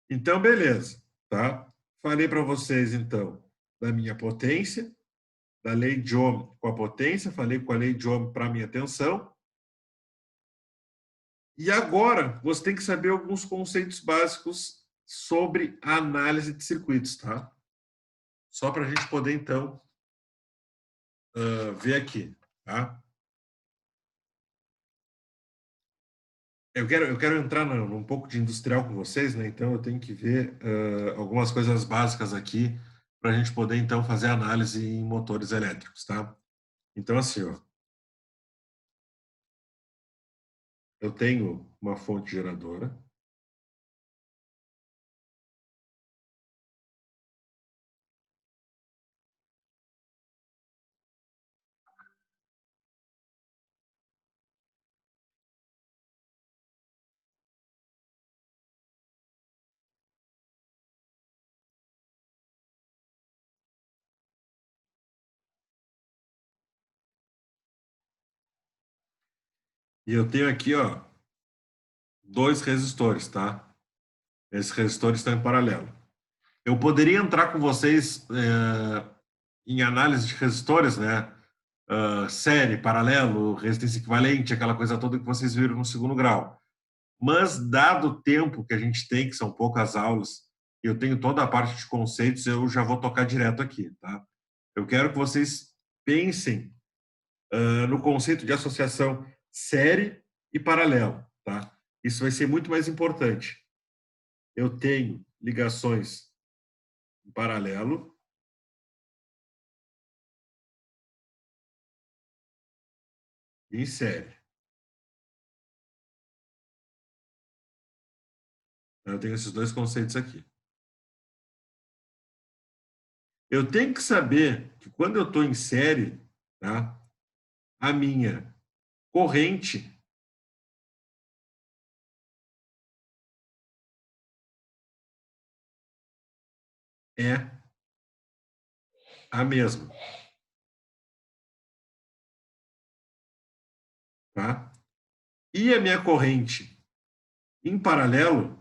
A: Então, beleza, tá? Falei para vocês, então, da minha potência, da lei de Ohm com a potência, falei com a lei de Ohm para a minha tensão. E agora, você tem que saber alguns conceitos básicos sobre a análise de circuitos, tá? Só para a gente poder, então, ver aqui, tá? eu quero entrar num pouco de industrial com vocês, né? Então eu tenho que ver algumas coisas básicas aqui para a gente poder então fazer análise em motores elétricos, tá? Então assim, ó, eu tenho uma fonte geradora. E eu tenho aqui, ó, dois resistores, tá? Esses resistores estão em paralelo. Eu poderia entrar com vocês em análise de resistores, né? Série, paralelo, resistência equivalente, aquela coisa toda que vocês viram no segundo grau. Mas, dado o tempo que a gente tem, que são poucas aulas, e eu tenho toda a parte de conceitos, eu já vou tocar direto aqui, tá? Eu quero que vocês pensem no conceito de associação série e paralelo, tá? Isso vai ser muito mais importante. Eu tenho ligações em paralelo e em série. Eu tenho esses dois conceitos aqui. Eu tenho que saber que quando eu estou em série, tá? A minha corrente é a mesma, tá? E a minha corrente em paralelo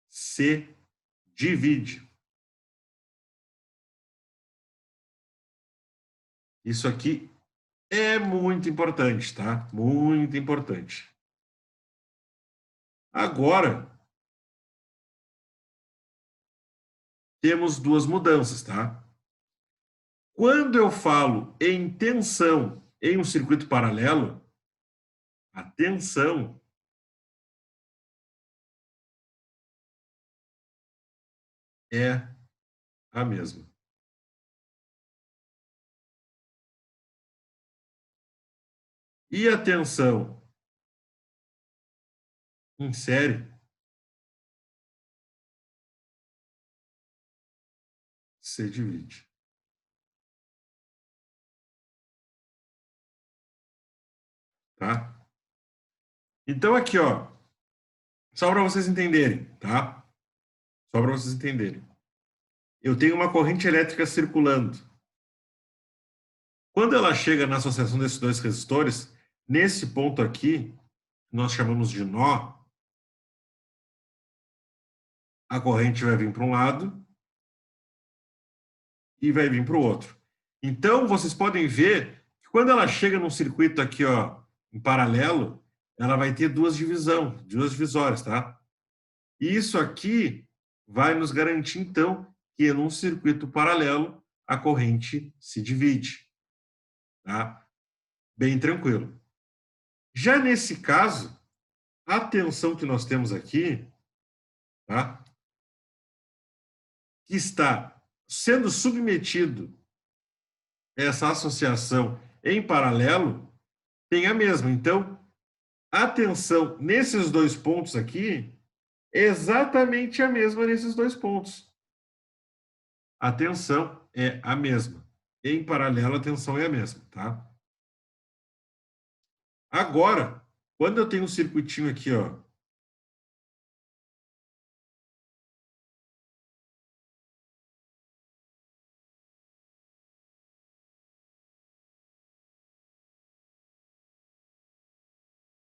A: se divide. Isso aqui é muito importante, tá? Muito importante. Agora, temos duas mudanças, tá? Quando eu falo em tensão em um circuito paralelo, a tensão é a mesma. E a tensão em série se divide. Tá? Então aqui, ó, só para vocês entenderem, tá? Só para vocês entenderem. Eu tenho uma corrente elétrica circulando. Quando ela chega na associação desses dois resistores, nesse ponto aqui, nós chamamos de nó, a corrente vai vir para um lado e vai vir para o outro. Então, vocês podem ver que quando ela chega num circuito aqui, ó, em paralelo, ela vai ter duas divisórias, tá? E isso aqui vai nos garantir, então, que num circuito paralelo a corrente se divide, tá? Bem tranquilo. Já nesse caso, a tensão que nós temos aqui, tá? Que está sendo submetido a essa associação em paralelo, tem a mesma. Então, a tensão nesses dois pontos aqui é exatamente a mesma nesses dois pontos. A tensão é a mesma. Em paralelo, a tensão é a mesma, tá? Agora, quando eu tenho um circuitinho aqui, ó,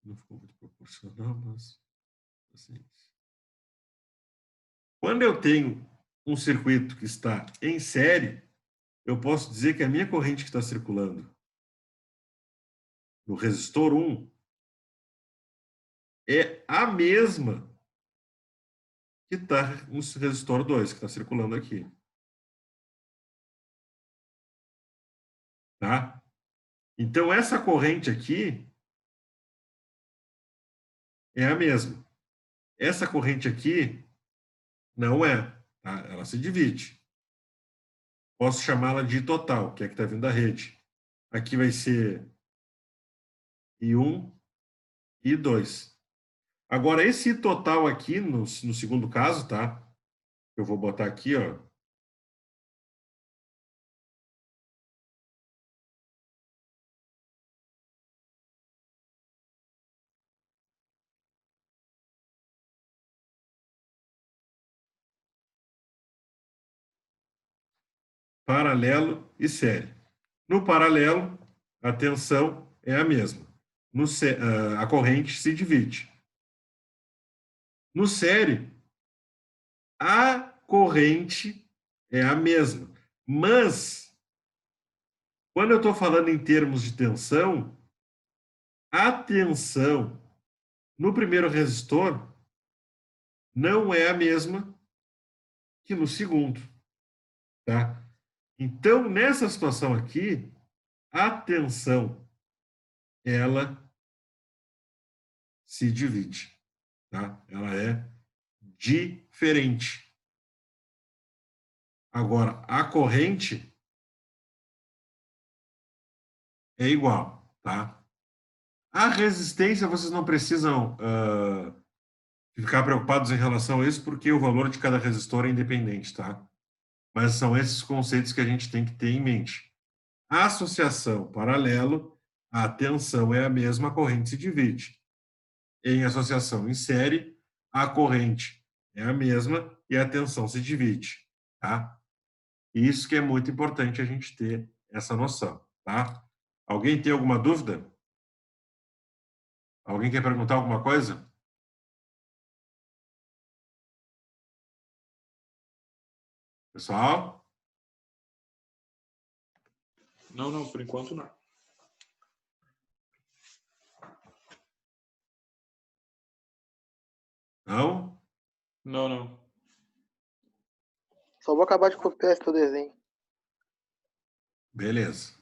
A: não ficou muito proporcional, mas assim. Quando eu tenho um circuito que está em série, eu posso dizer que a minha corrente que está circulando no resistor 1 é a mesma que está no resistor 2, que está circulando aqui. tá? Então, essa corrente aqui é a mesma. Essa corrente aqui não é, tá? Ela se divide. Posso chamá-la de total, que é a que está vindo da rede. Aqui vai ser I1, I2. Agora, esse total aqui, no segundo caso, tá? Eu vou botar aqui, ó. Paralelo e série. No paralelo, a tensão é a mesma. A corrente se divide. No série, a corrente é a mesma. Mas, quando eu estou falando em termos de tensão, a tensão no primeiro resistor não é a mesma que no segundo. Tá? Então, nessa situação aqui, a tensão ela se divide. Tá? Ela é diferente. Agora, a corrente é igual, tá? A resistência, vocês não precisam ficar preocupados em relação a isso, porque o valor de cada resistor é independente, tá? Mas são esses conceitos que a gente tem que ter em mente. A associação paralelo, a tensão é a mesma, a corrente se divide. Em associação em série, a corrente é a mesma e a tensão se divide, tá? Isso que é muito importante a gente ter essa noção, tá? Alguém tem alguma dúvida? Alguém quer perguntar alguma coisa? Pessoal?
B: Não, por enquanto não.
A: Não?
B: Não.
F: Só vou acabar de copiar esse teu desenho.
A: Beleza.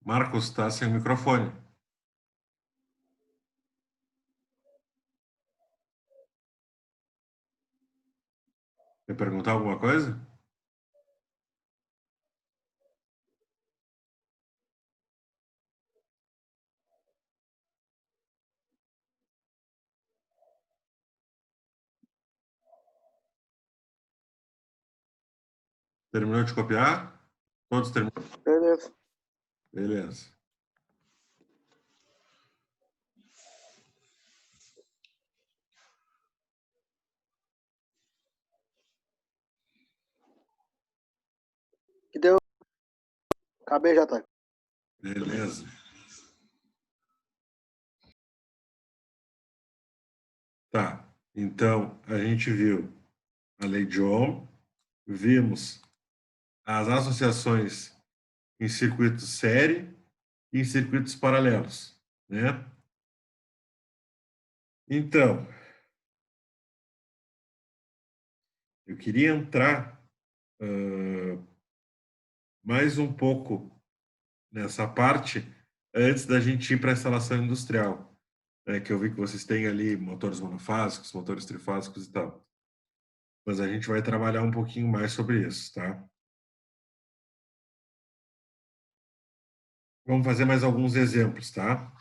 A: Marcos está sem o microfone. Quer perguntar alguma coisa? Terminou de copiar? Todos terminaram?
F: Beleza.
A: Beleza.
F: Que deu? Acabei já, tá?
A: Beleza. Tá. Então, a gente viu a lei de Ohm, vimos as associações em circuitos série e em circuitos paralelos, né? Então, eu queria entrar mais um pouco nessa parte antes da gente ir para a instalação industrial, né, que eu vi que vocês têm ali motores monofásicos, motores trifásicos e tal. Mas a gente vai trabalhar um pouquinho mais sobre isso, tá? Vamos fazer mais alguns exemplos, tá?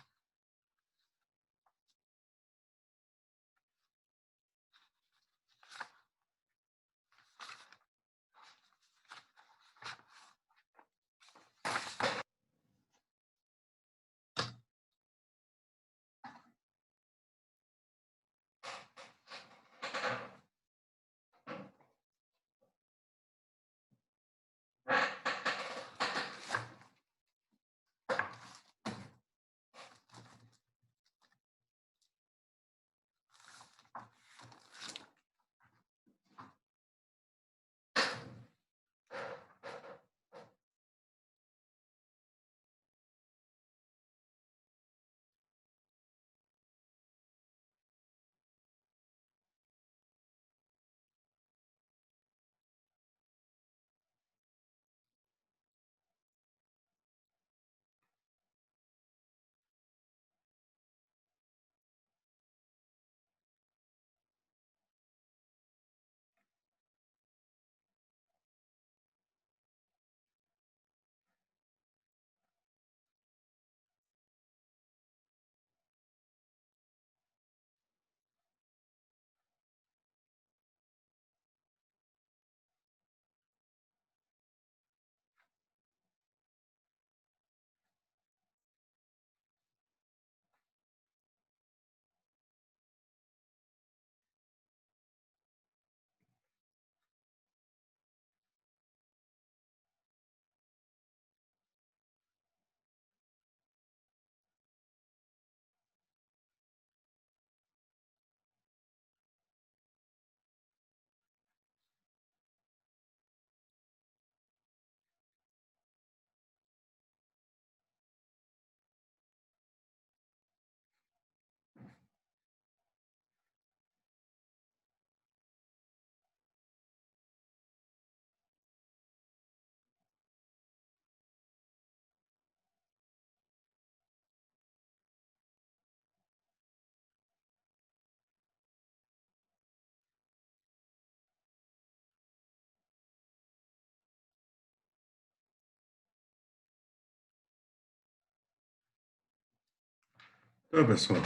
A: Então, pessoal,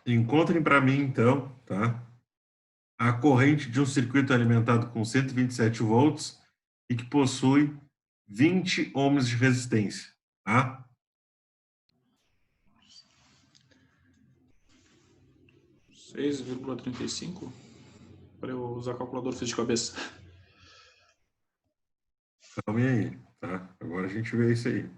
A: encontrem para mim, então, tá? A corrente de um circuito alimentado com 127 volts e que possui 20 ohms de resistência, tá?
B: 6,35? Para eu usar a calculadora, fiz de cabeça.
A: Calma aí, tá? Agora a gente vê isso aí.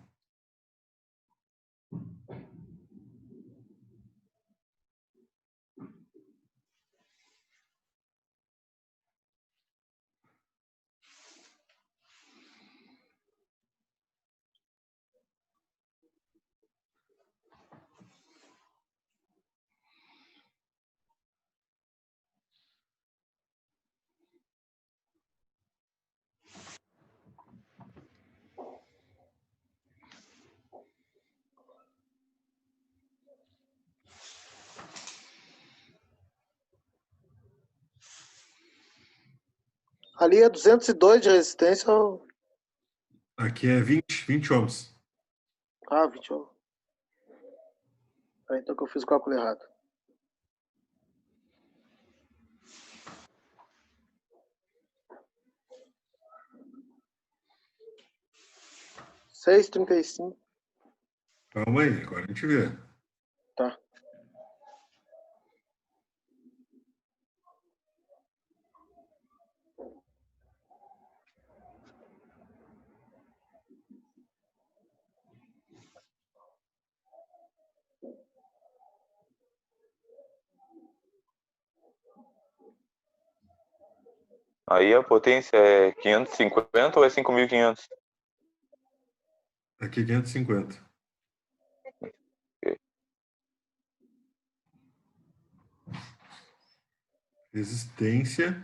F: Ali é 202 de resistência.
A: Aqui é 20 ohms.
F: Ah, 20 ohms. Ah, então que eu fiz o cálculo errado. Seis 35.
A: Calma aí, agora a gente vê.
F: Tá.
H: Aí a potência é 550 ou é 5.500?
A: Aqui 550. Resistência.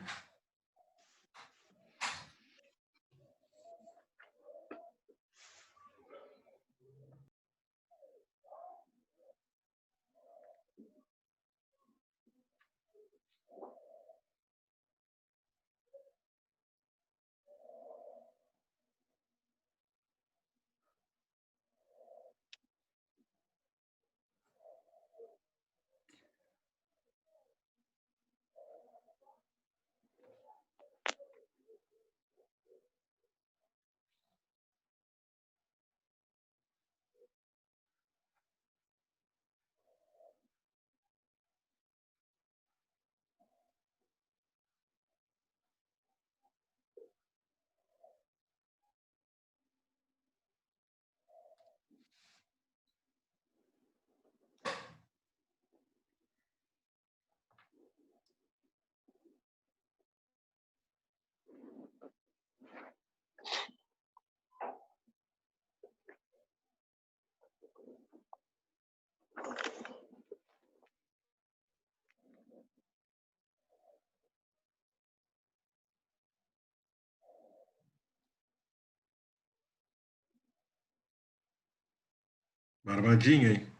A: Armadinha, hein?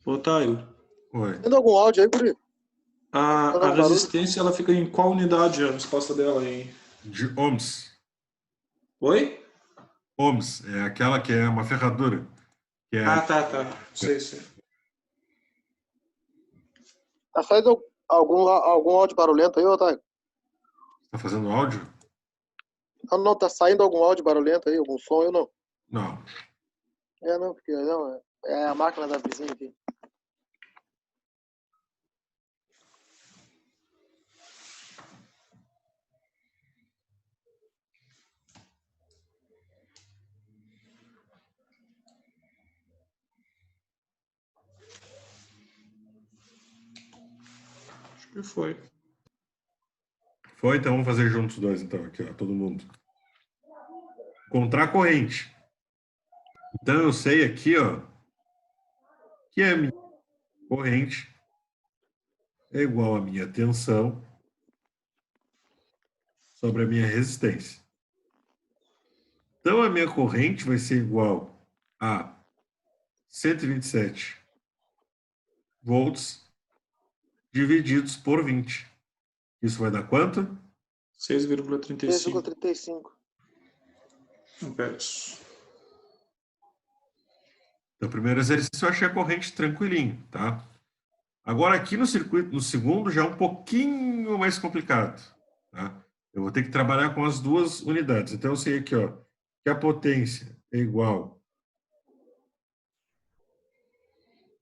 B: Ô, Taio,
A: Oi.
F: Tendo algum áudio aí, Guri?
B: a
F: Algum barulho?
B: resistência ela fica em qual unidade a resposta dela aí?
A: De ohms.
B: Oi?
A: Ohms é aquela que é uma ferradura. Que é
B: Ah, tá. Sei.
F: Tá saindo algum áudio barulhento aí, Otávio?
A: Tá fazendo áudio?
F: Não, tá saindo algum áudio barulhento aí, algum som, eu não.
A: Não.
F: Não, porque não, é a máquina da vizinha aqui.
B: Acho que foi.
A: Foi, então vamos fazer juntos os dois, então, aqui, ó, todo mundo. Encontrar a corrente. Então eu sei aqui, ó, que a minha corrente é igual à minha tensão sobre a minha resistência. Então, a minha corrente vai ser igual a 127 volts divididos por 20. Isso vai dar quanto?
B: 6,35
F: 6,35.
B: amperes.
A: Então, o primeiro exercício eu achei a corrente tranquilinho, tá? Agora, aqui no circuito, no segundo, já é um pouquinho mais complicado, tá? Eu vou ter que trabalhar com as duas unidades. Então, eu sei aqui, ó, que a potência é igual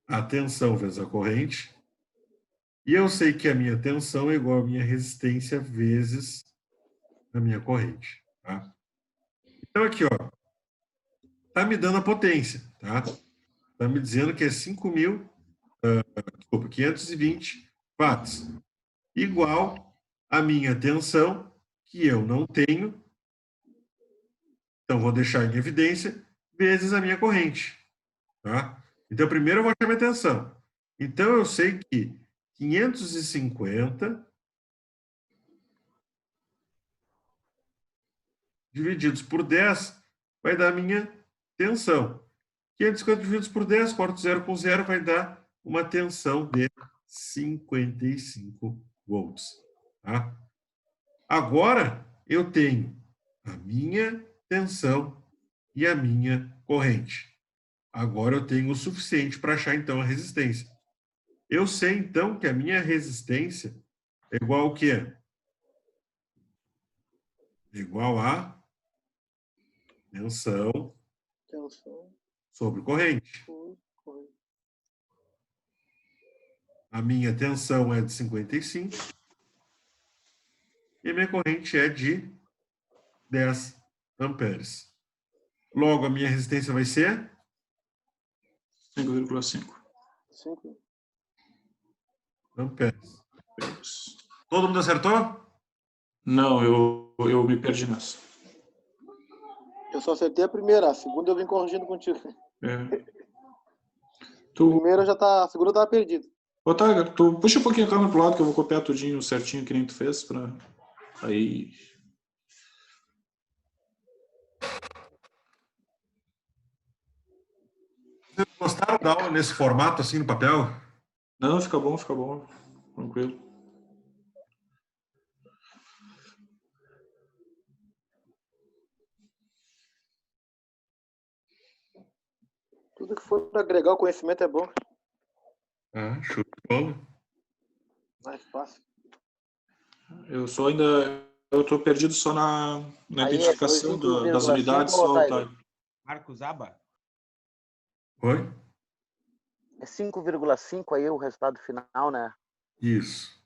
A: à tensão vezes a corrente. E eu sei que a minha tensão é igual à minha resistência vezes a minha corrente, tá? Então, aqui, ó, tá me dando a potência, tá? Tá me dizendo que é 520 watts, igual à minha tensão, que eu não tenho, então vou deixar em evidência, vezes a minha corrente, tá? Então, primeiro eu vou achar minha tensão. Então, eu sei que 550 divididos por 10 vai dar a minha tensão. 550 divididos por 10, corto 0 com 0, vai dar uma tensão de 55 volts. Tá? Agora, eu tenho a minha tensão e a minha corrente. Agora, eu tenho o suficiente para achar, então, a resistência. Eu sei, então, que a minha resistência é igual ao quê? Igual a tensão
F: Tensão
A: sobre corrente.
F: por corrente.
A: A minha tensão é de 55 e a minha corrente é de 10 amperes. Logo, a minha resistência vai ser
B: 5,5
F: 5.
A: amperes.
B: amperes.
A: Todo mundo acertou?
B: Não, eu me perdi nessa.
F: Eu só acertei a primeira, a segunda eu vim corrigindo contigo.
B: É.
F: A
B: Tu,
F: primeira já tá, a segunda tava perdida.
B: ô, Tiger, tu puxa um pouquinho a câmera pro lado que eu vou copiar tudinho certinho que nem tu fez pra... Aí...
A: Vocês gostaram da aula nesse formato, assim, no papel?
B: Não, fica bom, tranquilo.
F: Tudo que for para agregar o conhecimento é bom.
A: Ah, show de bola.
F: Mais fácil.
B: Eu tô perdido só na
C: Aí é
B: identificação
C: 5,5
B: das unidades,
C: ou
B: só,
C: Tiger?
B: tá?
I: Marcos Aba?
A: Oi?
C: É 5,5 aí o resultado final, né?
A: Isso.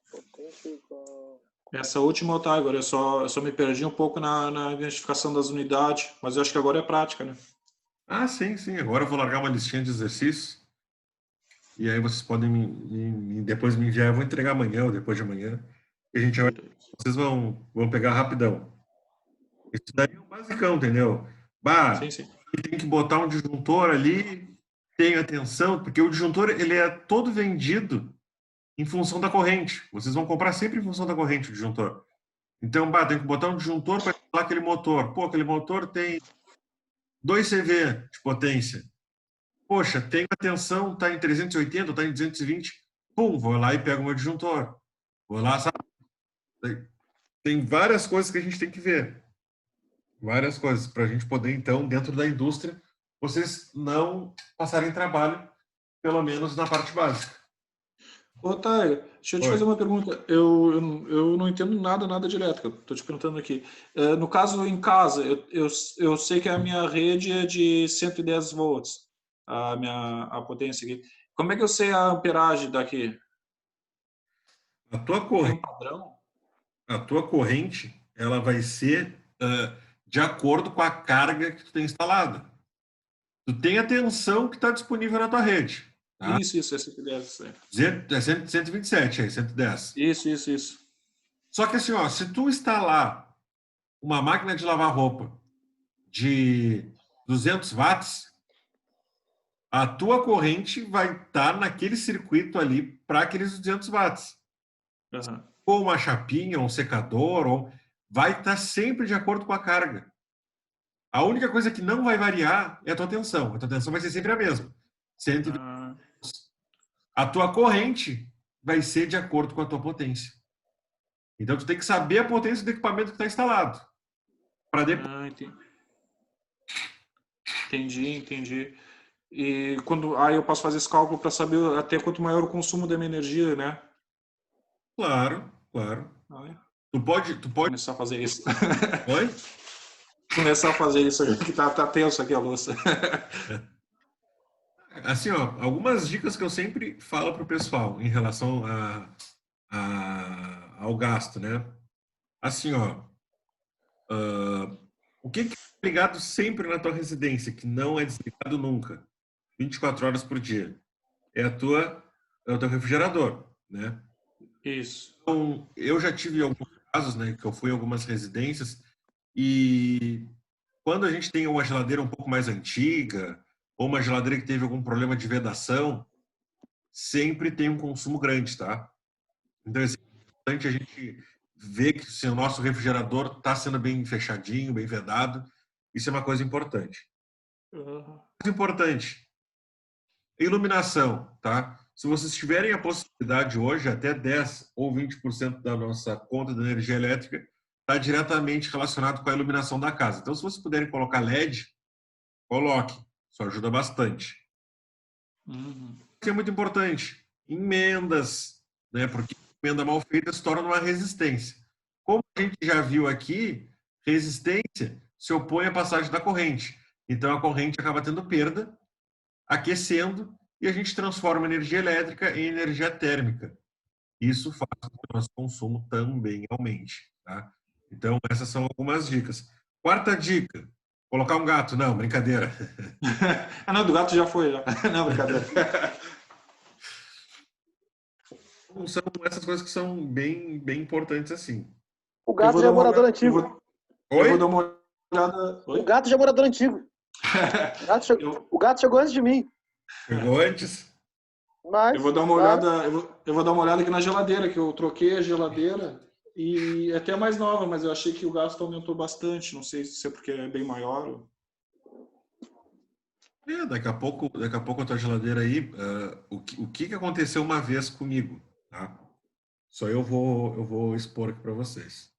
F: Potência igual.
B: Essa última, tá, agora eu só me perdi um pouco na identificação das unidades, mas eu acho que agora é prática, né?
A: Ah, sim, sim. Agora eu vou largar uma listinha de exercícios. E aí vocês podem depois me enviar. Eu vou entregar amanhã ou depois de amanhã. E a gente vai, vocês vão pegar rapidão. Isso daí é o basicão, entendeu? Bah,
B: Sim, sim.
A: tem que botar um disjuntor ali, tem atenção, porque o disjuntor ele é todo vendido em função da corrente. Vocês vão comprar sempre em função da corrente o disjuntor. Então, bah, tem que botar um disjuntor para falar aquele motor. Pô, aquele motor tem 2 CV de potência. Poxa, tem a tensão, está em 380, está em 220. Pum, vou lá e pego o meu disjuntor. Vou lá, sabe? Tem várias coisas que a gente tem que ver. Várias coisas para a gente poder, então, dentro da indústria, vocês não passarem trabalho, pelo menos na parte básica.
B: Ô, Thay, deixa eu te
A: Oi.
B: fazer uma pergunta. Eu não entendo nada de elétrica, estou te perguntando aqui. No caso, em casa, eu sei que a minha rede é de 110 volts, a potência aqui. Como é que eu sei a amperagem daqui?
A: A tua
B: Tem um
A: corrente,
B: padrão?
A: ela vai ser de acordo com a carga que tu tem instalada. Tu tem a tensão que está disponível na tua rede. Tá?
B: Isso, é 110. Isso aí.
A: 127, aí, 110.
B: Isso.
A: Só que assim, ó, se tu instalar uma máquina de lavar roupa de 200 watts, a tua corrente vai estar naquele circuito ali para aqueles 200 watts.
B: Aham.
A: Ou uma chapinha, um secador, ou vai estar sempre de acordo com a carga. A única coisa que não vai variar é a tua tensão. A tua tensão vai ser sempre a mesma. 120.
B: Ah,
A: A tua corrente vai ser de acordo com a tua potência. Então, tu tem que saber a potência do equipamento que está instalado. Para depois.
B: Entendi. E aí eu posso fazer esse cálculo para saber até quanto maior o consumo da minha energia, né?
A: Claro.
B: Aí,
A: Tu pode.
B: começar a fazer isso.
A: Oi?
B: Começar a fazer isso, que tá tenso aqui a louça.
A: Assim, ó, algumas dicas que eu sempre falo pro pessoal em relação ao gasto, né? Assim, ó, o que é ligado sempre na tua residência, que não é desligado nunca, 24 horas por dia, é o teu refrigerador, né?
B: Isso.
A: Então, eu já tive alguns casos, né, que eu fui em algumas residências e quando a gente tem uma geladeira um pouco mais antiga ou uma geladeira que teve algum problema de vedação, sempre tem um consumo grande, tá? Então, é importante a gente ver que se o nosso refrigerador está sendo bem fechadinho, bem vedado. Isso é uma coisa importante. Importante, iluminação, tá? Se vocês tiverem a possibilidade hoje, até 10 ou 20% da nossa conta de energia elétrica está diretamente relacionado com a iluminação da casa. Então, se vocês puderem colocar LED, coloque. Isso ajuda bastante. Isso é muito importante. Emendas, né? Porque emenda mal feita se torna uma resistência. Como a gente já viu aqui, resistência se opõe à passagem da corrente. Então, a corrente acaba tendo perda, aquecendo, e a gente transforma energia elétrica em energia térmica. Isso faz com que o nosso consumo também aumente. Tá? Então, essas são algumas dicas. Quarta dica, colocar um gato. Não, brincadeira.
B: Não, do gato já foi. Já. Não, brincadeira.
A: São essas coisas que são bem importantes assim.
F: O gato já é morador antigo.
B: Eu vou dar uma olhada.
F: O gato já é morador antigo. O gato chegou antes de mim.
A: Chegou antes?
F: Mas,
B: eu vou dar uma olhada. Eu vou dar uma olhada aqui na geladeira, que eu troquei a geladeira e é até mais nova, mas eu achei que o gasto aumentou bastante. Não sei se é porque é bem maior.
A: Daqui a pouco a tua geladeira aí, o que aconteceu uma vez comigo, tá? Só eu vou expor aqui para vocês.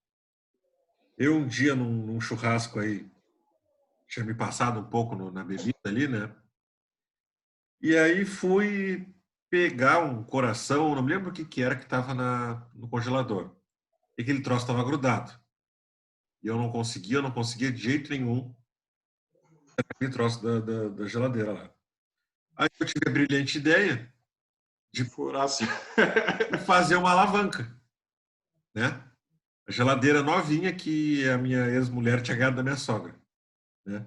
A: Eu um dia num churrasco aí, tinha me passado um pouco na bebida ali, né? E aí fui pegar um coração, não me lembro o que era que estava no congelador. E aquele troço estava grudado. E eu não conseguia de jeito nenhum aquele troço da geladeira lá. Aí eu tive a brilhante ideia de fazer uma alavanca, né? A geladeira novinha que a minha ex-mulher tinha ganhado da minha sogra, né?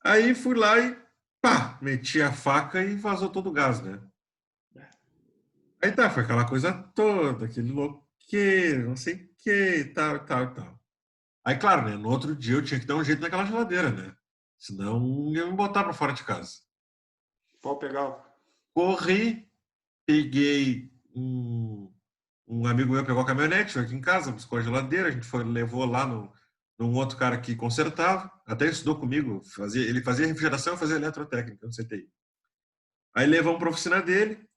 A: Aí fui lá e pá, meti a faca e vazou todo o gás, né? Aí tá, foi aquela coisa toda, aquele louqueiro, não sei o que, tal. Aí, claro, né? No outro dia eu tinha que dar um jeito naquela geladeira, né? Senão ia me botar para fora de casa.
B: Pode pegar.
A: Corri, peguei um amigo meu pegou a caminhonete, veio aqui em casa, buscou a geladeira, a gente levou lá num outro cara que consertava, até estudou comigo, ele fazia refrigeração e fazia eletrotécnica no CTI. Aí levamos para a oficina dele,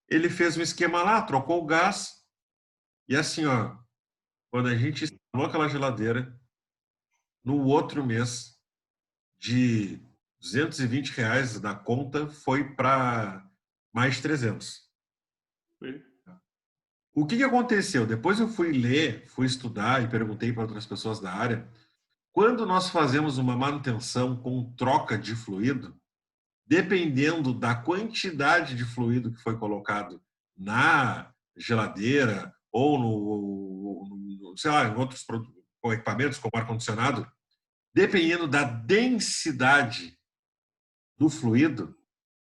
A: ele fez um esquema lá, trocou o gás, e assim, ó, quando a gente instalou aquela geladeira, no outro mês, de R$220 da conta, foi para mais 300. O que aconteceu? Depois eu fui ler, fui estudar e perguntei para outras pessoas da área. Quando nós fazemos uma manutenção com troca de fluido, dependendo da quantidade de fluido que foi colocado na geladeira ou sei lá, em outros equipamentos como ar-condicionado, dependendo da densidade do fluido,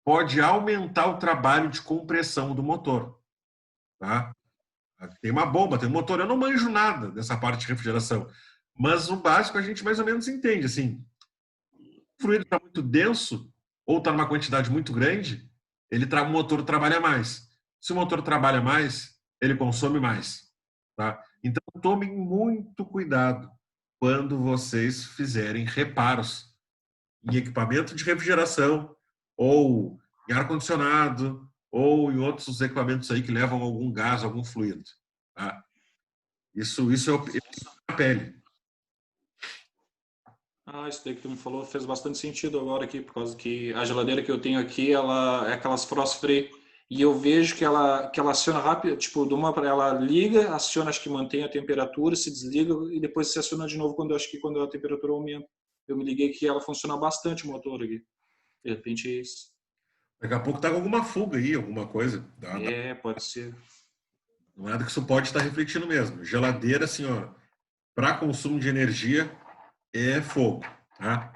A: pode aumentar o trabalho de compressão do motor. Tá? Tem uma bomba, tem um motor. Eu não manjo nada dessa parte de refrigeração, mas o básico a gente mais ou menos entende. Assim, fluido está muito denso ou está numa quantidade muito grande, o motor trabalha mais. Se o motor trabalha mais, ele consome mais. Tá? Então, tomem muito cuidado quando vocês fizerem reparos em equipamento de refrigeração, ou em ar-condicionado, ou em outros equipamentos aí que levam algum gás, algum fluido. Tá? Isso é a pele.
B: Isso daí que tu me falou fez bastante sentido agora aqui, por causa que a geladeira que eu tenho aqui, ela é aquelas frost free, e eu vejo que ela aciona rápido, tipo, ela liga, aciona, acho que mantém a temperatura, se desliga e depois se aciona de novo quando a temperatura aumenta. Eu me liguei que ela funciona bastante o motor aqui. De repente é isso.
A: Daqui a pouco tá com alguma fuga aí, alguma coisa.
B: Pode ser.
A: Nada que isso pode estar refletindo mesmo. Geladeira, assim, ó, para consumo de energia é fogo, tá?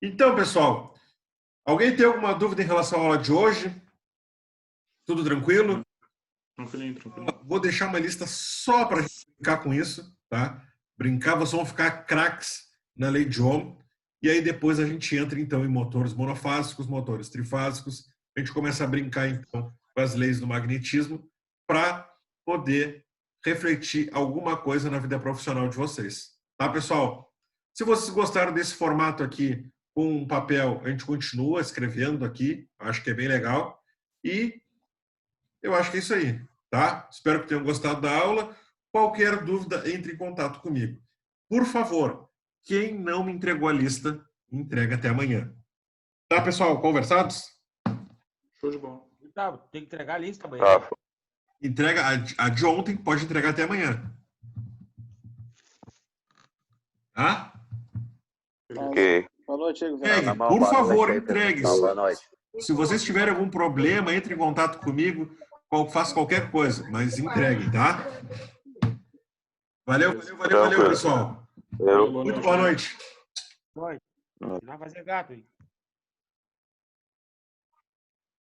A: Então, pessoal, alguém tem alguma dúvida em relação à aula de hoje? Tudo tranquilo?
B: Tranquilinho.
A: Vou deixar uma lista só para brincar com isso, tá? Brincar, vocês vão ficar craques na lei de Ohm. E aí depois a gente entra, então, em motores monofásicos, motores trifásicos. A gente começa a brincar, então, com as leis do magnetismo para poder refletir alguma coisa na vida profissional de vocês. Tá, pessoal? Se vocês gostaram desse formato aqui com um papel, a gente continua escrevendo aqui. Acho que é bem legal. E eu acho que é isso aí, tá? Espero que tenham gostado da aula. Qualquer dúvida, entre em contato comigo. Por favor, quem não me entregou a lista, entrega até amanhã. Tá, pessoal? Conversados?
B: Show de bola.
I: Tá, tem que entregar a lista amanhã.
H: Tá.
A: Entrega a de ontem, pode entregar até amanhã. Tá?
H: Ok.
F: Boa noite, Igor.
A: Entregue,
C: Boa
A: por
C: noite
A: favor,
C: aí,
A: entregue.
C: pessoal. Boa noite.
A: Se vocês tiverem algum problema, entre em contato comigo, faça qualquer coisa, mas entreguem, tá? Valeu,
H: Tranquilo.
A: pessoal.
H: Eu.
A: Muito boa noite.
I: Vai fazer gato, hein?